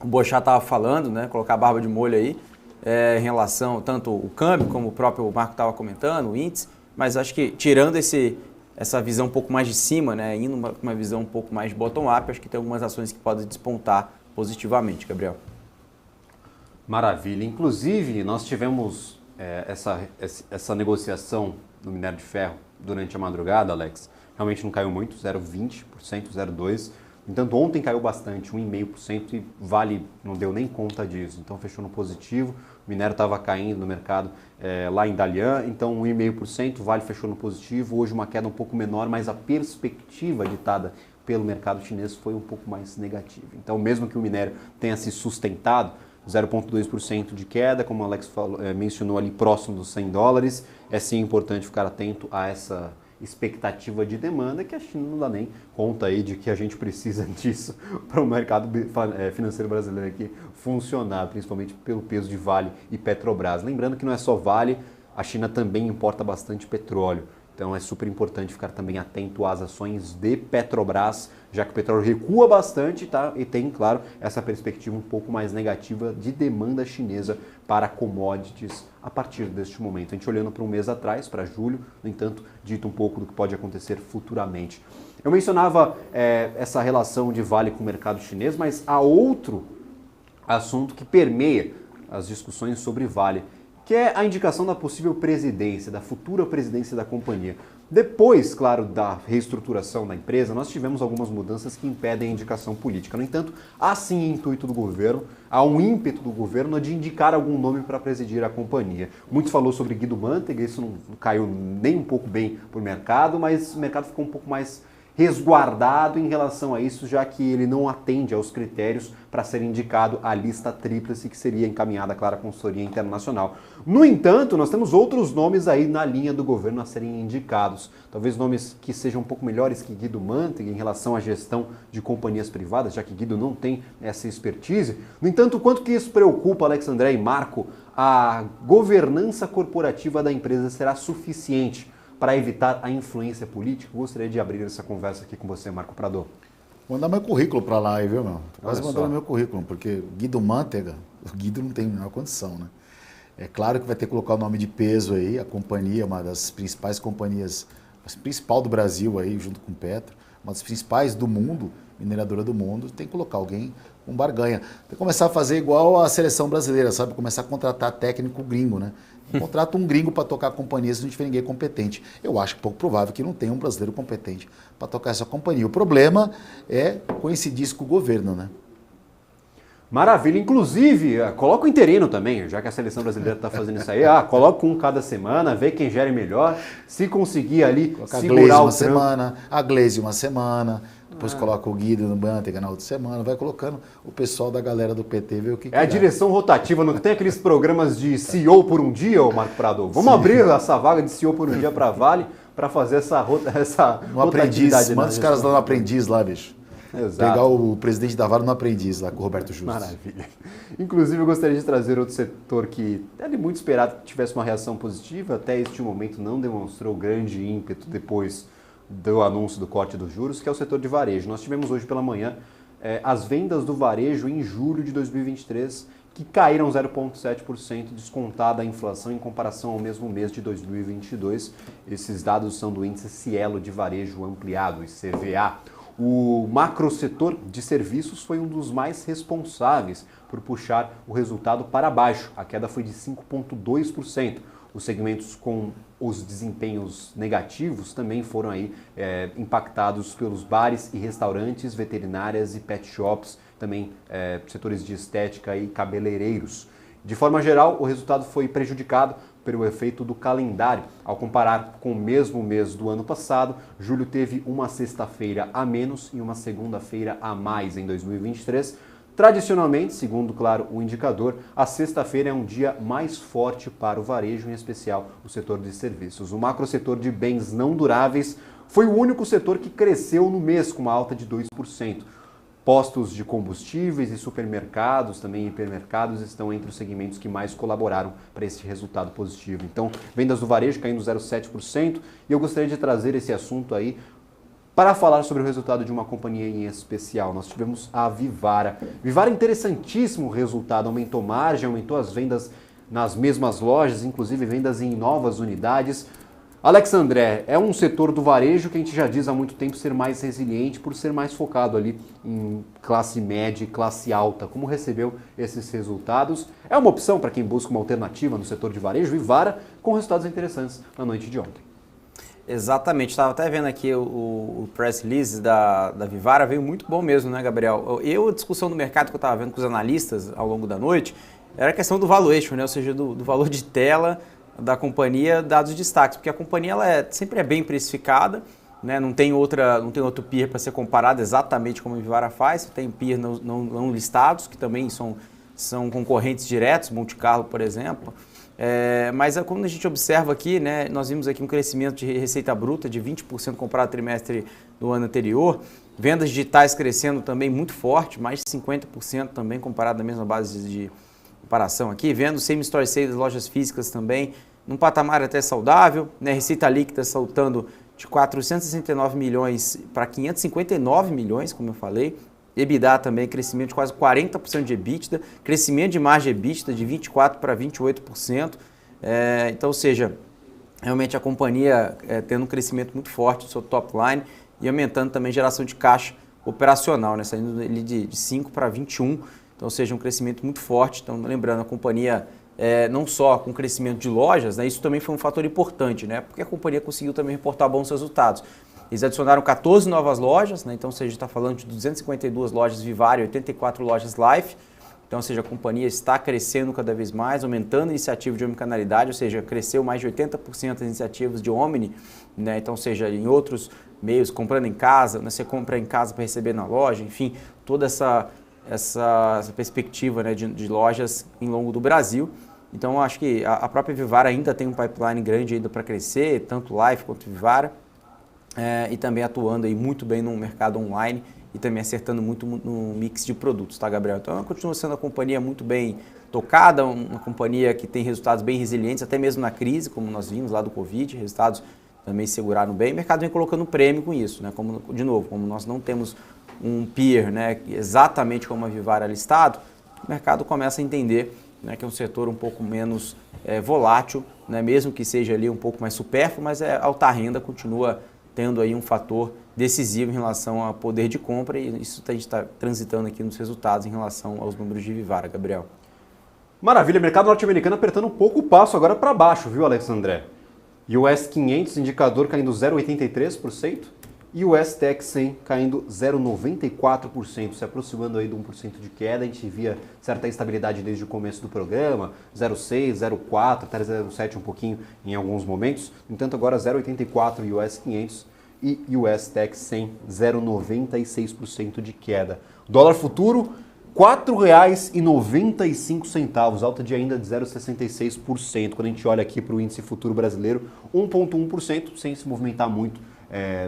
Boechat estava falando, né? Colocar a barba de molho aí. Em relação tanto o câmbio, como o próprio Marco estava comentando, o índice, mas acho que tirando essa visão um pouco mais de cima, né, indo uma visão um pouco mais bottom-up, acho que tem algumas ações que podem despontar positivamente, Gabriel. Maravilha. Inclusive, nós tivemos essa negociação do minério de ferro durante a madrugada, Alex. Realmente não caiu muito, 0,20%, 0,2%. No entanto, ontem caiu bastante, 1,5%, e Vale não deu nem conta disso. Então, fechou no positivo. O minério estava caindo no mercado lá em Dalian, então 1,5%, Vale fechou no positivo. Hoje uma queda um pouco menor, mas a perspectiva ditada pelo mercado chinês foi um pouco mais negativa. Então, mesmo que o minério tenha se sustentado, 0,2% de queda, como o Alex mencionou ali, próximo dos 100 dólares, é sim importante ficar atento a essa expectativa de demanda, que a China não dá nem conta aí de que a gente precisa disso para o mercado financeiro brasileiro aqui funcionar, principalmente pelo peso de Vale e Petrobras. Lembrando que não é só Vale, a China também importa bastante petróleo. Então é super importante ficar também atento às ações de Petrobras, já que o petróleo recua bastante, tá? E tem, claro, essa perspectiva um pouco mais negativa de demanda chinesa para commodities a partir deste momento. A gente olhando para um mês atrás, para julho, no entanto, dito um pouco do que pode acontecer futuramente. Eu mencionava essa relação de Vale com o mercado chinês, mas há outro assunto que permeia as discussões sobre Vale, que é a indicação da possível presidência, da futura presidência da companhia. Depois, claro, da reestruturação da empresa, nós tivemos algumas mudanças que impedem a indicação política. No entanto, há sim intuito do governo, há um ímpeto do governo de indicar algum nome para presidir a companhia. Muitos falou sobre Guido Mantega, isso não caiu nem um pouco bem para o mercado, mas o mercado ficou um pouco mais resguardado em relação a isso, já que ele não atende aos critérios para ser indicado à lista tríplice que seria encaminhada, claro, à consultoria internacional. No entanto, nós temos outros nomes aí na linha do governo a serem indicados. Talvez nomes que sejam um pouco melhores que Guido Mantega em relação à gestão de companhias privadas, já que Guido não tem essa expertise. No entanto, quanto que isso preocupa, Alex André e Marco, a governança corporativa da empresa será suficiente para evitar a influência política? Eu gostaria de abrir essa conversa aqui com você, Marco Prado. Vou mandar meu currículo para lá aí, viu, meu? Tô quase Olha mandando só. meu currículo, porque Guido Mantega, o Guido não tem a menor condição, né? É claro que vai ter que colocar o nome de peso aí, a companhia, uma das principais companhias, a principal do Brasil aí, junto com o Petro, uma das principais do mundo, mineradora do mundo, tem que colocar alguém com barganha. Tem que começar a fazer igual a seleção brasileira, sabe? Começar a contratar técnico gringo, né? Contrata um gringo para tocar a companhia se não tiver ninguém competente. Eu acho pouco provável que não tenha um brasileiro competente para tocar essa companhia. O problema é coincidir com o governo, né? Maravilha. Inclusive, coloca o interino também, já que a seleção brasileira está fazendo isso aí. Coloca um cada semana, vê quem gere melhor. Se conseguir ali Coloca segurar o semana, a Glaze uma semana, depois coloca o Guido no Mantega na outra semana, vai colocando o pessoal da galera do PT, ver o que É a direção rotativa, não tem aqueles programas de CEO por um dia, ô Marco Prado? Vamos abrir essa vaga de CEO por um dia para Vale, para fazer essa no aprendiz, rotatividade. manda os caras lá no aprendiz lá, bicho. Exato. Pegar o presidente da Vale no aprendiz lá com o Roberto Justo. Maravilha. Inclusive, eu gostaria de trazer outro setor que era muito esperado que tivesse uma reação positiva, até este momento não demonstrou grande ímpeto depois do anúncio do corte dos juros, que é o setor de varejo. Nós tivemos hoje pela manhã as vendas do varejo em julho de 2023, que caíram 0,7%, descontada a inflação em comparação ao mesmo mês de 2022. Esses dados são do índice Cielo de Varejo Ampliado, ICVA. O macrosetor de serviços foi um dos mais responsáveis por puxar o resultado para baixo. A queda foi de 5,2%. Os segmentos com os desempenhos negativos também foram aí impactados pelos bares e restaurantes, veterinárias e pet shops, também setores de estética e cabeleireiros. De forma geral, o resultado foi prejudicado pelo efeito do calendário. Ao comparar com o mesmo mês do ano passado, julho teve uma sexta-feira a menos e uma segunda-feira a mais em 2023. Tradicionalmente, segundo, claro, o indicador, a sexta-feira é um dia mais forte para o varejo, em especial o setor de serviços. O macrosetor de bens não duráveis foi o único setor que cresceu no mês, com uma alta de 2%. Postos de combustíveis e supermercados, também hipermercados, estão entre os segmentos que mais colaboraram para esse resultado positivo. Então, vendas do varejo caindo 0,7%, e eu gostaria de trazer esse assunto aí para falar sobre o resultado de uma companhia em especial. Nós tivemos a Vivara. Vivara, interessantíssimo resultado, aumentou margem, aumentou as vendas nas mesmas lojas, inclusive vendas em novas unidades. Alex André, é um setor do varejo que a gente já diz há muito tempo ser mais resiliente por ser mais focado ali em classe média e classe alta. Como recebeu esses resultados? É uma opção para quem busca uma alternativa no setor de varejo? Vivara, com resultados interessantes na noite de ontem. Exatamente, estava até vendo aqui o press release da Vivara, veio muito bom mesmo, né, Gabriel? A discussão do mercado que eu estava vendo com os analistas ao longo da noite era a questão do valuation, né? Ou seja, do valor de tela da companhia, dados de destaques, porque a companhia sempre é bem precificada, né? Não tem outro peer para ser comparado exatamente como a Vivara faz. Você tem peer não listados, que também são concorrentes diretos, Monte Carlo, por exemplo. Mas quando a gente observa aqui, né, nós vimos aqui um crescimento de receita bruta de 20% comparado ao trimestre do ano anterior, vendas digitais crescendo também muito forte, mais de 50% também comparado à mesma base de comparação aqui, vendo same-store sales das lojas físicas também num patamar até saudável, né, receita líquida saltando de 469 milhões para 559 milhões, como eu falei, EBITDA também, crescimento de quase 40% de EBITDA, crescimento de margem EBITDA de 24% para 28%. Então, ou seja, realmente a companhia tendo um crescimento muito forte do seu top line e aumentando também a geração de caixa operacional, né, saindo ele de 5 para 21%. Então, ou seja, um crescimento muito forte. Então, lembrando, a companhia não só com crescimento de lojas, né, isso também foi um fator importante, né, porque a companhia conseguiu também reportar bons resultados. Eles adicionaram 14 novas lojas, né? Então, ou seja, a gente está falando de 252 lojas Vivara e 84 lojas Life. Então, ou seja, a companhia está crescendo cada vez mais, aumentando a iniciativa de omnicanalidade, ou seja, cresceu mais de 80% as iniciativas de Omni, né? Então, ou seja, em outros meios, comprando em casa, né? Você compra em casa para receber na loja, enfim, toda essa perspectiva, né, de lojas em longo do Brasil. Então, eu acho que a própria Vivara ainda tem um pipeline grande ainda para crescer, tanto Life quanto Vivara. E também atuando aí muito bem no mercado online e também acertando muito no mix de produtos, tá, Gabriel? Então, ela continua sendo uma companhia muito bem tocada, uma companhia que tem resultados bem resilientes, até mesmo na crise, como nós vimos lá do Covid, resultados também seguraram bem. O mercado vem colocando prêmio com isso, né? Como nós não temos um peer, né, exatamente como a Vivara listado, o mercado começa a entender, né, que é um setor um pouco menos volátil, né, mesmo que seja ali um pouco mais supérfluo, mas a alta renda continua tendo aí um fator decisivo em relação ao poder de compra, e isso a gente está transitando aqui nos resultados em relação aos números de Vivara, Gabriel. Maravilha, mercado norte-americano apertando um pouco o passo agora para baixo, viu, Alex André? US 500, indicador caindo 0,83%, e o US-Tech 100 caindo 0,94%, se aproximando aí de 1% de queda. A gente via certa instabilidade desde o começo do programa, 0,6, 0,4, até 0,7 um pouquinho em alguns momentos. No entanto, agora 0,84 US 500 e US-Tech 100, 0,96% de queda. Dólar futuro, R$ 4,95, alta de ainda de 0,66%. Quando a gente olha aqui para o índice futuro brasileiro, 1,1%, sem se movimentar muito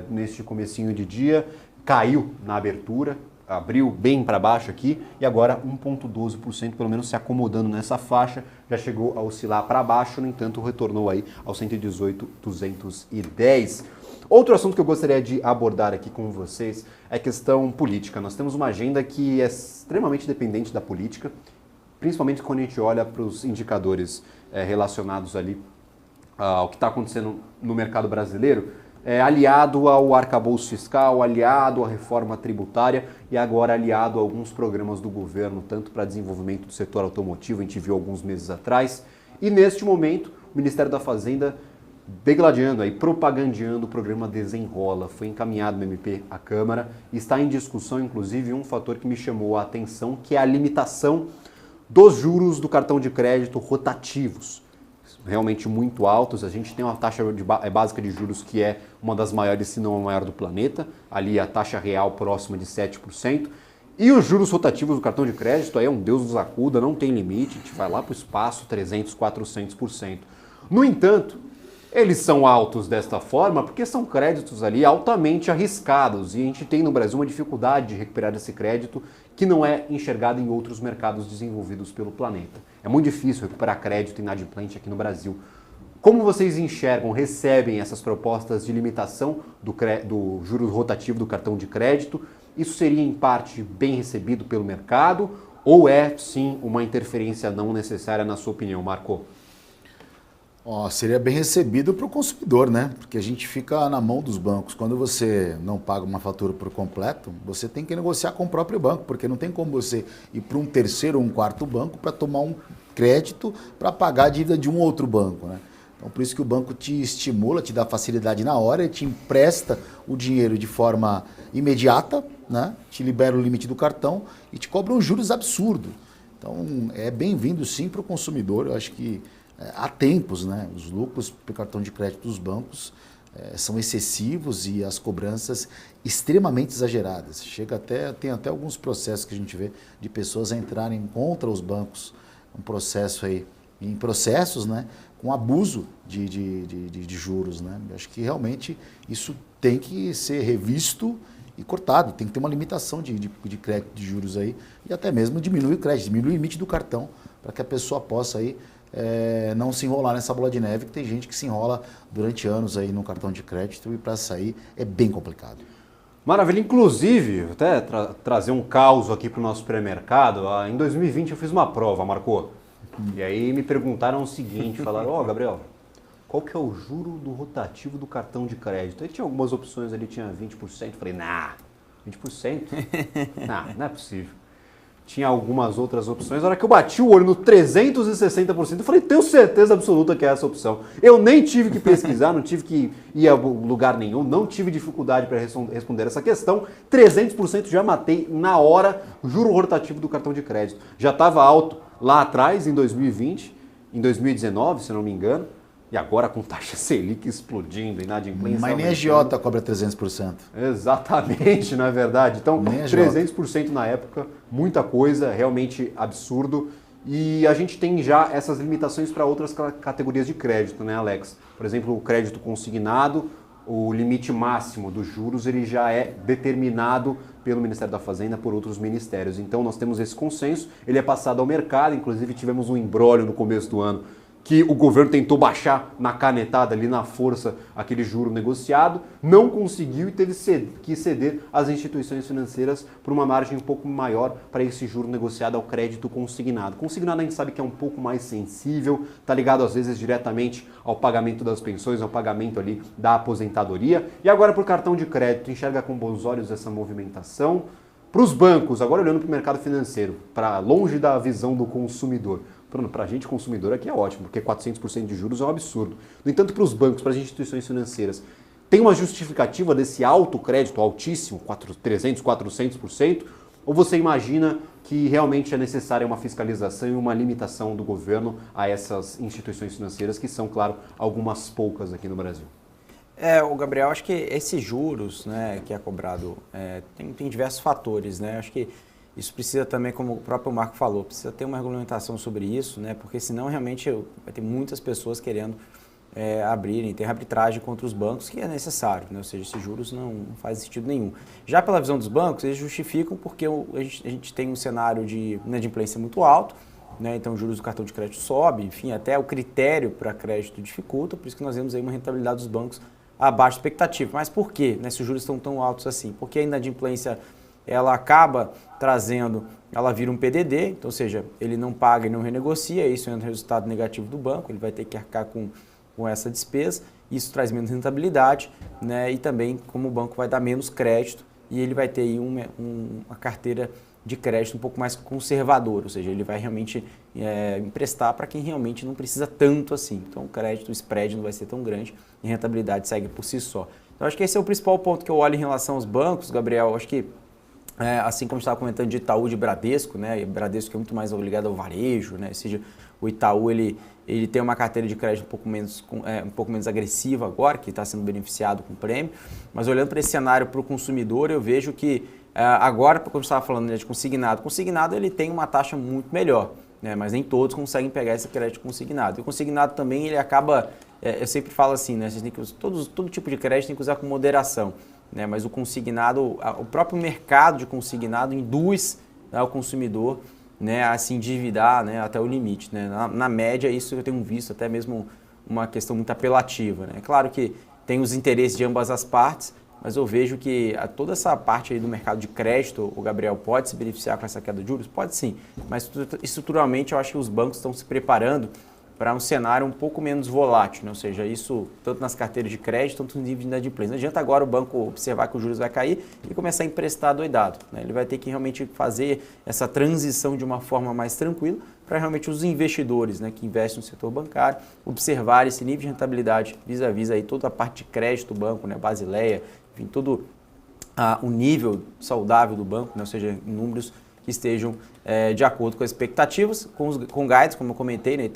neste comecinho de dia. Caiu na abertura, abriu bem para baixo aqui e agora 1,12%, pelo menos se acomodando nessa faixa, já chegou a oscilar para baixo, no entanto retornou aí aos 118,210. Outro assunto que eu gostaria de abordar aqui com vocês é a questão política. Nós temos uma agenda que é extremamente dependente da política, principalmente quando a gente olha para os indicadores relacionados ali ao que está acontecendo no mercado brasileiro, aliado ao arcabouço fiscal, aliado à reforma tributária e agora aliado a alguns programas do governo, tanto para desenvolvimento do setor automotivo, a gente viu alguns meses atrás, e neste momento o Ministério da Fazenda degladiando, aí, propagandeando o programa Desenrola. Foi encaminhado no MP à Câmara e está em discussão, inclusive, um fator que me chamou a atenção, que é a limitação dos juros do cartão de crédito rotativos. Realmente muito altos. A gente tem uma taxa básica de juros que é uma das maiores, se não a maior do planeta. Ali a taxa real próxima de 7%. E os juros rotativos do cartão de crédito, aí é um Deus nos acuda, não tem limite, a gente vai lá para o espaço 300%, 400%. No entanto, eles são altos desta forma porque são créditos ali altamente arriscados e a gente tem no Brasil uma dificuldade de recuperar esse crédito que não é enxergado em outros mercados desenvolvidos pelo planeta. É muito difícil recuperar crédito inadimplente aqui no Brasil. Como vocês enxergam, recebem essas propostas de limitação do juros rotativo do cartão de crédito? Isso seria em parte bem recebido pelo mercado ou é sim uma interferência não necessária na sua opinião, Marco? Seria bem recebido para o consumidor, né? Porque a gente fica na mão dos bancos. Quando você não paga uma fatura por completo, você tem que negociar com o próprio banco, porque não tem como você ir para um terceiro ou um quarto banco para tomar um crédito para pagar a dívida de um outro banco, né? Então, por isso que o banco te estimula, te dá facilidade na hora, ele te empresta o dinheiro de forma imediata, né? Te libera o limite do cartão e te cobra uns juros absurdos. Então, é bem-vindo sim para o consumidor. Eu acho que há tempos, né? Os lucros pelo cartão de crédito dos bancos são excessivos e as cobranças extremamente exageradas. Tem até alguns processos que a gente vê de pessoas entrarem contra os bancos, em processos, né? Com abuso de juros, né? Eu acho que realmente isso tem que ser revisto e cortado, tem que ter uma limitação de crédito de juros aí e até mesmo diminuir o crédito, diminuir o limite do cartão para que a pessoa possa aí não se enrolar nessa bola de neve, que tem gente que se enrola durante anos aí no cartão de crédito e para sair é bem complicado. Maravilha, inclusive, até trazer um caos aqui para o nosso pré-mercado. Em 2020 eu fiz uma prova, Marcou. E aí me perguntaram o seguinte, falaram, Gabriel, qual que é o juro do rotativo do cartão de crédito? Aí tinha algumas opções ali, tinha 20%, falei, 20%? Não é possível. Tinha algumas outras opções, na hora que eu bati o olho no 360%, eu falei, tenho certeza absoluta que é essa opção. Eu nem tive que pesquisar, não tive que ir a lugar nenhum, não tive dificuldade para responder essa questão. 300% já matei na hora o juro rotativo do cartão de crédito. Já estava alto lá atrás, em 2020, em 2019, se não me engano, e agora com taxa Selic explodindo, inadimplência. Mas nem a agiota cobra 300%. Exatamente, não é verdade? Então, 300% na época, muita coisa, realmente absurdo. E a gente tem já essas limitações para outras categorias de crédito, né, Alex? Por exemplo, o crédito consignado, o limite máximo dos juros, ele já é determinado pelo Ministério da Fazenda, por outros ministérios. Então, nós temos esse consenso, ele é passado ao mercado, inclusive tivemos um imbróglio no começo do ano, que o governo tentou baixar na canetada, ali na força, aquele juro negociado, não conseguiu e teve que ceder às instituições financeiras por uma margem um pouco maior para esse juro negociado ao crédito consignado. Consignado a gente sabe que é um pouco mais sensível, está ligado às vezes diretamente ao pagamento das pensões, ao pagamento ali da aposentadoria. E agora para o cartão de crédito, enxerga com bons olhos essa movimentação? Para os bancos, agora olhando para o mercado financeiro, para longe da visão do consumidor. Para a gente, consumidor, aqui é ótimo, porque 400% de juros é um absurdo. No entanto, para os bancos, para as instituições financeiras, tem uma justificativa desse alto crédito, altíssimo, 300%, 400%? Ou você imagina que realmente é necessária uma fiscalização e uma limitação do governo a essas instituições financeiras, que são, claro, algumas poucas aqui no Brasil? O Gabriel, acho que esses juros, né, que é cobrado, tem diversos fatores, né? Acho que isso precisa também, como o próprio Marco falou, precisa ter uma regulamentação sobre isso, né? Porque senão realmente vai ter muitas pessoas querendo abrirem, ter arbitragem contra os bancos, que é necessário, né? Ou seja, esses juros não faz sentido nenhum. Já pela visão dos bancos, eles justificam porque a gente tem um cenário de inadimplência muito alto, né? Então os juros do cartão de crédito sobe, enfim, até o critério para crédito dificulta, por isso que nós vemos aí uma rentabilidade dos bancos abaixo da expectativa. Mas por quê, né, se os juros estão tão altos assim? Porque a inadimplência ela acaba ela vira um PDD, então, ou seja, ele não paga e não renegocia, isso é um resultado negativo do banco, ele vai ter que arcar com essa despesa, isso traz menos rentabilidade, né, e também como o banco vai dar menos crédito e ele vai ter aí uma carteira de crédito um pouco mais conservador, ou seja, ele vai realmente emprestar para quem realmente não precisa tanto assim. Então o crédito, o spread não vai ser tão grande e a rentabilidade segue por si só. Então acho que esse é o principal ponto que eu olho em relação aos bancos, Gabriel. Acho que assim como estava comentando de Itaú e de Bradesco, né? E Bradesco é muito mais ligado ao varejo, né? Ou seja, o Itaú ele tem uma carteira de crédito um pouco menos agressiva agora, que está sendo beneficiado com o prêmio. Mas olhando para esse cenário para o consumidor, eu vejo que agora, como eu estava falando, né, de consignado ele tem uma taxa muito melhor, né? Mas nem todos conseguem pegar esse crédito consignado. E o consignado também ele acaba, eu sempre falo assim, né? Vocês têm que todo tipo de crédito tem que usar com moderação. Né, mas o consignado, o próprio mercado de consignado induz, né, o consumidor, né, a se endividar, né, até o limite. Né? Na média, isso eu tenho visto até mesmo uma questão muito apelativa. Né? Claro que tem os interesses de ambas as partes, mas eu vejo que toda essa parte aí do mercado de crédito, o Gabriel, pode se beneficiar com essa queda de juros? Pode sim, mas estruturalmente eu acho que os bancos estão se preparando para um cenário um pouco menos volátil, né? Ou seja, isso tanto nas carteiras de crédito, tanto nos níveis de inadimplência. Não adianta agora o banco observar que os juros vai cair e começar a emprestar doidado, né? Ele vai ter que realmente fazer essa transição de uma forma mais tranquila para realmente os investidores, né, que investem no setor bancário observar esse nível de rentabilidade vis-à-vis aí toda a parte de crédito do banco, né, Basileia, enfim, todo o nível saudável do banco, né? Ou seja, em números que estejam de acordo com as expectativas, com guides, como eu comentei, né?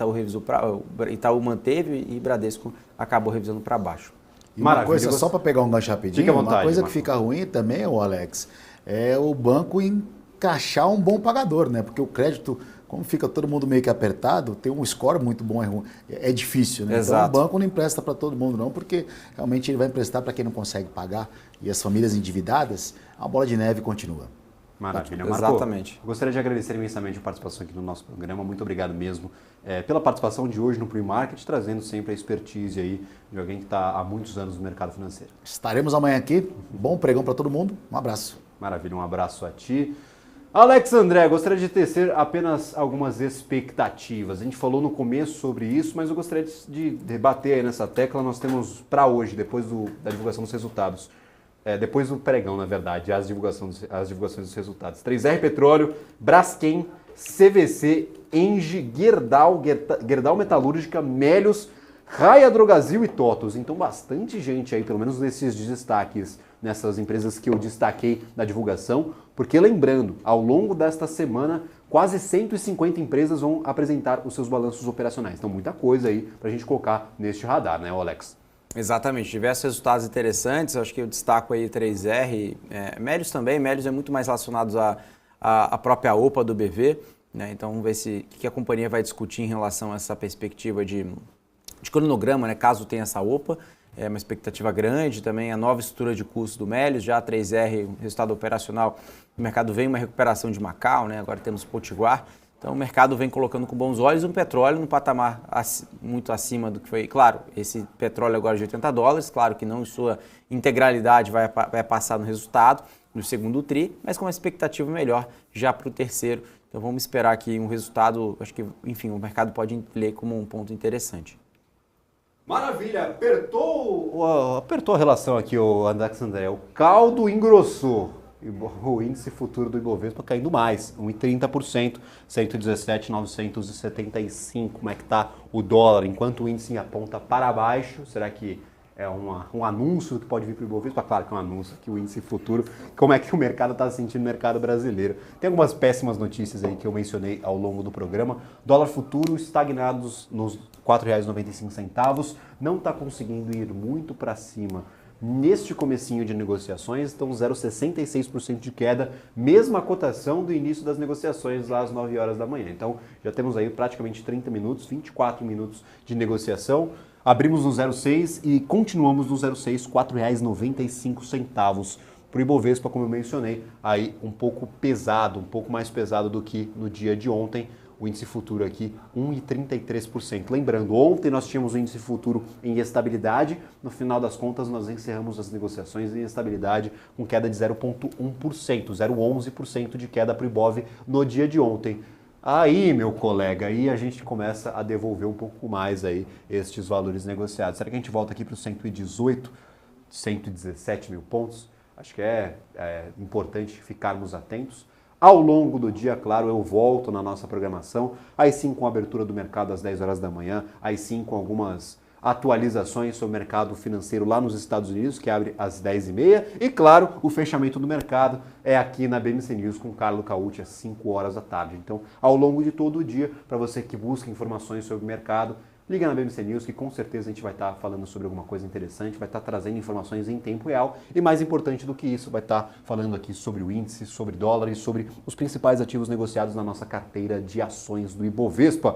Itaú manteve e Bradesco acabou revisando para baixo. E uma coisa, só para pegar um gancho rapidinho, uma coisa que fica ruim também, Alex, é o banco encaixar um bom pagador, né? Porque o crédito, como fica todo mundo meio que apertado, ter um score muito bom é difícil, né? Exato. Então o banco não empresta para todo mundo não, porque realmente ele vai emprestar para quem não consegue pagar e as famílias endividadas, a bola de neve continua. Maravilha, Marco. Exatamente. Gostaria de agradecer imensamente a participação aqui no nosso programa. Muito obrigado mesmo pela participação de hoje no Pre-Market, trazendo sempre a expertise aí de alguém que está há muitos anos no mercado financeiro. Estaremos amanhã aqui. Bom pregão para todo mundo. Um abraço. Maravilha, um abraço a ti. Alex André, gostaria de tecer apenas algumas expectativas. A gente falou no começo sobre isso, mas eu gostaria de debater aí nessa tecla. Nós temos para hoje, depois da divulgação dos resultados, depois do pregão, na verdade, as divulgações dos resultados. 3R Petróleo, Braskem, CVC, Engie, Gerdau Metalúrgica, Melius, Raia Drogasil e TOTVS. Então, bastante gente aí, pelo menos nesses destaques, nessas empresas que eu destaquei na divulgação, porque lembrando, ao longo desta semana, quase 150 empresas vão apresentar os seus balanços operacionais. Então, muita coisa aí para a gente colocar neste radar, né, Alex? Exatamente, diversos resultados interessantes, acho que eu destaco aí 3R, Melius também, Melius é muito mais relacionados à própria OPA do BV, né? Então vamos ver o que a companhia vai discutir em relação a essa perspectiva de cronograma, né? Caso tenha essa OPA, é uma expectativa grande, também a nova estrutura de custos do Melius, já a 3R, o resultado operacional, o mercado vem uma recuperação de Macau, né? Agora temos Potiguar. Então o mercado vem colocando com bons olhos um petróleo num patamar muito acima do que foi. Claro, esse petróleo agora de $80, claro que não em sua integralidade vai passar no resultado do segundo TRI, mas com uma expectativa melhor já para o terceiro. Então vamos esperar aqui um resultado, acho que, enfim, o mercado pode ler como um ponto interessante. Maravilha, apertou a relação aqui, o Alex André. O caldo engrossou. O índice futuro do Ibovespa caindo mais, 1,30%, 117.975. Como é que está o dólar? Enquanto o índice aponta para baixo, será que é um anúncio que pode vir para o Ibovespa? Claro que é um anúncio aqui, o índice futuro. Como é que o mercado está sentindo no mercado brasileiro? Tem algumas péssimas notícias aí que eu mencionei ao longo do programa. Dólar futuro estagnados nos R$ 4,95, não está conseguindo ir muito para cima. Neste comecinho de negociações, estão 0,66% de queda, mesma cotação do início das negociações lá às 9 horas da manhã. Então, já temos aí praticamente 30 minutos, 24 minutos de negociação. Abrimos no 0,6 e continuamos no 0,6, R$ 4,95 para o Ibovespa, como eu mencionei, aí um pouco pesado, um pouco mais pesado do que no dia de ontem. O índice futuro aqui, 1,33%. Lembrando, ontem nós tínhamos o índice futuro em estabilidade. No final das contas, nós encerramos as negociações em estabilidade com queda de 0,1%, 0,11% de queda para o Ibov no dia de ontem. Aí, meu colega, aí a gente começa a devolver um pouco mais aí estes valores negociados. Será que a gente volta aqui para os 118, 117 mil pontos? Acho que é importante ficarmos atentos. Ao longo do dia, claro, eu volto na nossa programação, aí sim com a abertura do mercado às 10 horas da manhã, aí sim com algumas atualizações sobre o mercado financeiro lá nos Estados Unidos, que abre às 10h30. E, claro, o fechamento do mercado é aqui na BMC News com o Carlo Caucci às 5 horas da tarde. Então, ao longo de todo o dia, para você que busca informações sobre o mercado, liga na BMC News que com certeza a gente vai estar falando sobre alguma coisa interessante, vai estar trazendo informações em tempo real e, mais importante do que isso, vai estar falando aqui sobre o índice, sobre dólares, sobre os principais ativos negociados na nossa carteira de ações do Ibovespa.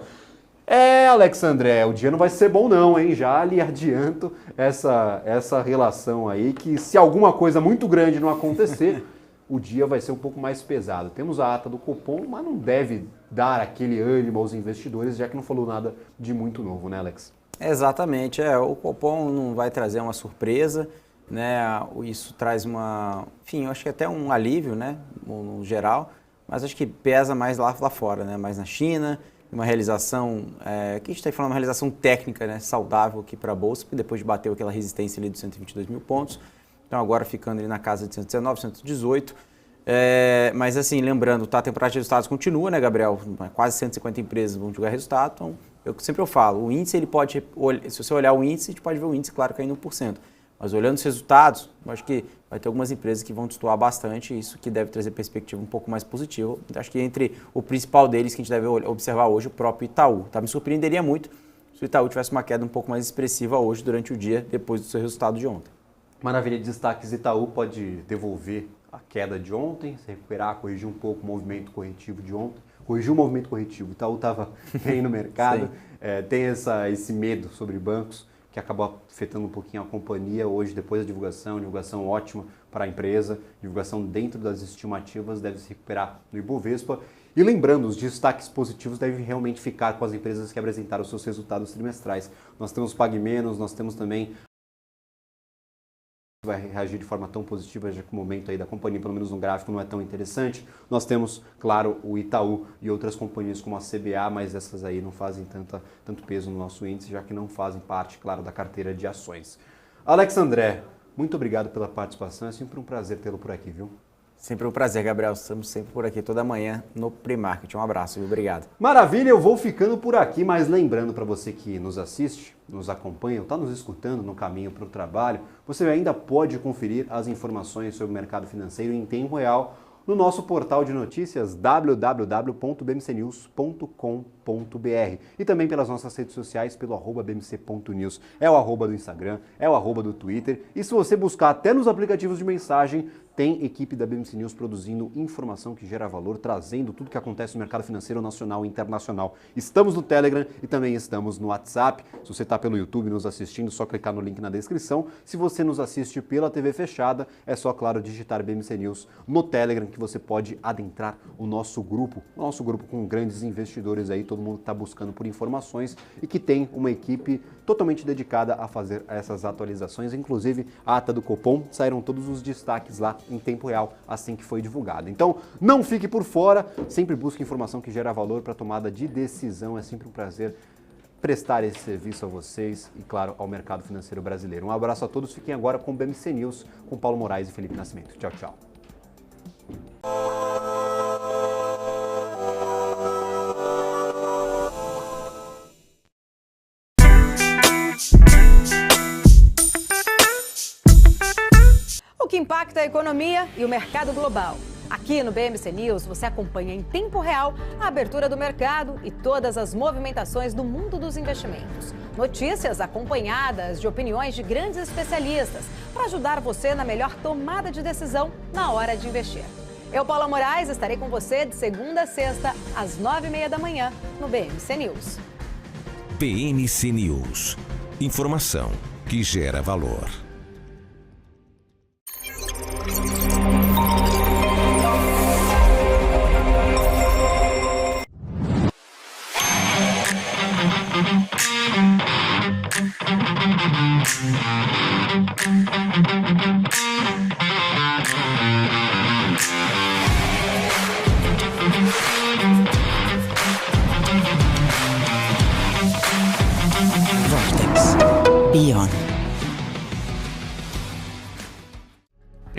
Alex André, o dia não vai ser bom não, hein? Já lhe adianto essa relação aí, que se alguma coisa muito grande não acontecer, o dia vai ser um pouco mais pesado. Temos a ata do Copom, mas não deve dar aquele ânimo aos investidores, já que não falou nada de muito novo, né, Alex? Exatamente, o Copom não vai trazer uma surpresa, né? Isso traz enfim, eu acho que até um alívio, né, no geral, mas acho que pesa mais lá fora, né, mais na China. Uma realização, que a gente está falando, uma realização técnica, né, saudável aqui para a Bolsa, porque depois bateu aquela resistência ali dos 122 mil pontos, então agora ficando ali na casa de 119, 118, mas assim, lembrando, a temporada de resultados continua, né, Gabriel? Quase 150 empresas vão divulgar resultado, então eu falo, o índice, ele pode, se você olhar o índice, a gente pode ver o índice, claro, caindo 1%, mas olhando os resultados, eu acho que vai ter algumas empresas que vão destoar bastante, isso que deve trazer perspectiva um pouco mais positiva. Acho que entre o principal deles que a gente deve observar hoje, o próprio Itaú. Me surpreenderia muito se o Itaú tivesse uma queda um pouco mais expressiva hoje durante o dia, depois do seu resultado de ontem. Maravilha, de destaques, Itaú pode devolver a queda de ontem, se recuperar, corrigir um pouco o movimento corretivo de ontem. Corrigiu o movimento corretivo, o Itaú estava bem no mercado, tem esse medo sobre bancos, que acabou afetando um pouquinho a companhia hoje, depois da divulgação ótima para a empresa, divulgação dentro das estimativas, deve se recuperar no Ibovespa. E lembrando, os destaques positivos devem realmente ficar com as empresas que apresentaram seus resultados trimestrais. Nós temos Pague Menos, nós temos também vai reagir de forma tão positiva, já que o momento aí da companhia, pelo menos no gráfico, não é tão interessante. Nós temos, claro, o Itaú e outras companhias como a CBA, mas essas aí não fazem tanto peso no nosso índice, já que não fazem parte, claro, da carteira de ações. Alex André, muito obrigado pela participação, é sempre um prazer tê-lo por aqui, viu? Sempre um prazer, Gabriel. Estamos sempre por aqui toda manhã no Pre-Market. Um abraço, viu? Obrigado. Maravilha, eu vou ficando por aqui, mas lembrando para você que nos assiste, nos acompanha, está nos escutando no caminho para o trabalho, você ainda pode conferir as informações sobre o mercado financeiro em tempo real no nosso portal de notícias www.bmcnews.com.br e também pelas nossas redes sociais pelo @bmc.news. É o @ do Instagram, é o @ do Twitter e se você buscar até nos aplicativos de mensagem, tem equipe da BMC News produzindo informação que gera valor, trazendo tudo que acontece no mercado financeiro nacional e internacional. Estamos no Telegram e também estamos no WhatsApp. Se você está pelo YouTube nos assistindo, é só clicar no link na descrição. Se você nos assiste pela TV fechada, é só, claro, digitar BMC News no Telegram que você pode adentrar o nosso grupo com grandes investidores aí, todo mundo está buscando por informações e que tem uma equipe totalmente dedicada a fazer essas atualizações, inclusive a ata do Copom, saíram todos os destaques lá em tempo real assim que foi divulgado. Então, não fique por fora, sempre busque informação que gera valor para tomada de decisão, é sempre um prazer prestar esse serviço a vocês e, claro, ao mercado financeiro brasileiro. Um abraço a todos, fiquem agora com o BMC News, com Paulo Moraes e Felipe Nascimento. Tchau, tchau. O que impacta a economia e o mercado global. Aqui no BMC News você acompanha em tempo real a abertura do mercado e todas as movimentações do mundo dos investimentos. Notícias acompanhadas de opiniões de grandes especialistas para ajudar você na melhor tomada de decisão na hora de investir. Eu, Paula Moraes, estarei com você de segunda a sexta, às 9h30 da manhã, no BMC News. BMC News. Informação que gera valor. Vortex. Beyond.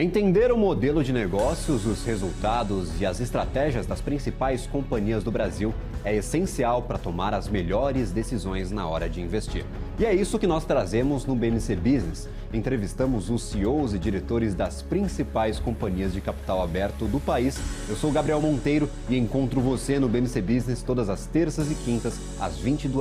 Entender o modelo de negócios, os resultados e as estratégias das principais companhias do Brasil é essencial para tomar as melhores decisões na hora de investir. E é isso que nós trazemos no BMC Business. Entrevistamos os CEOs e diretores das principais companhias de capital aberto do país. Eu sou o Gabriel Monteiro e encontro você no BMC Business todas as terças e quintas, às 22h.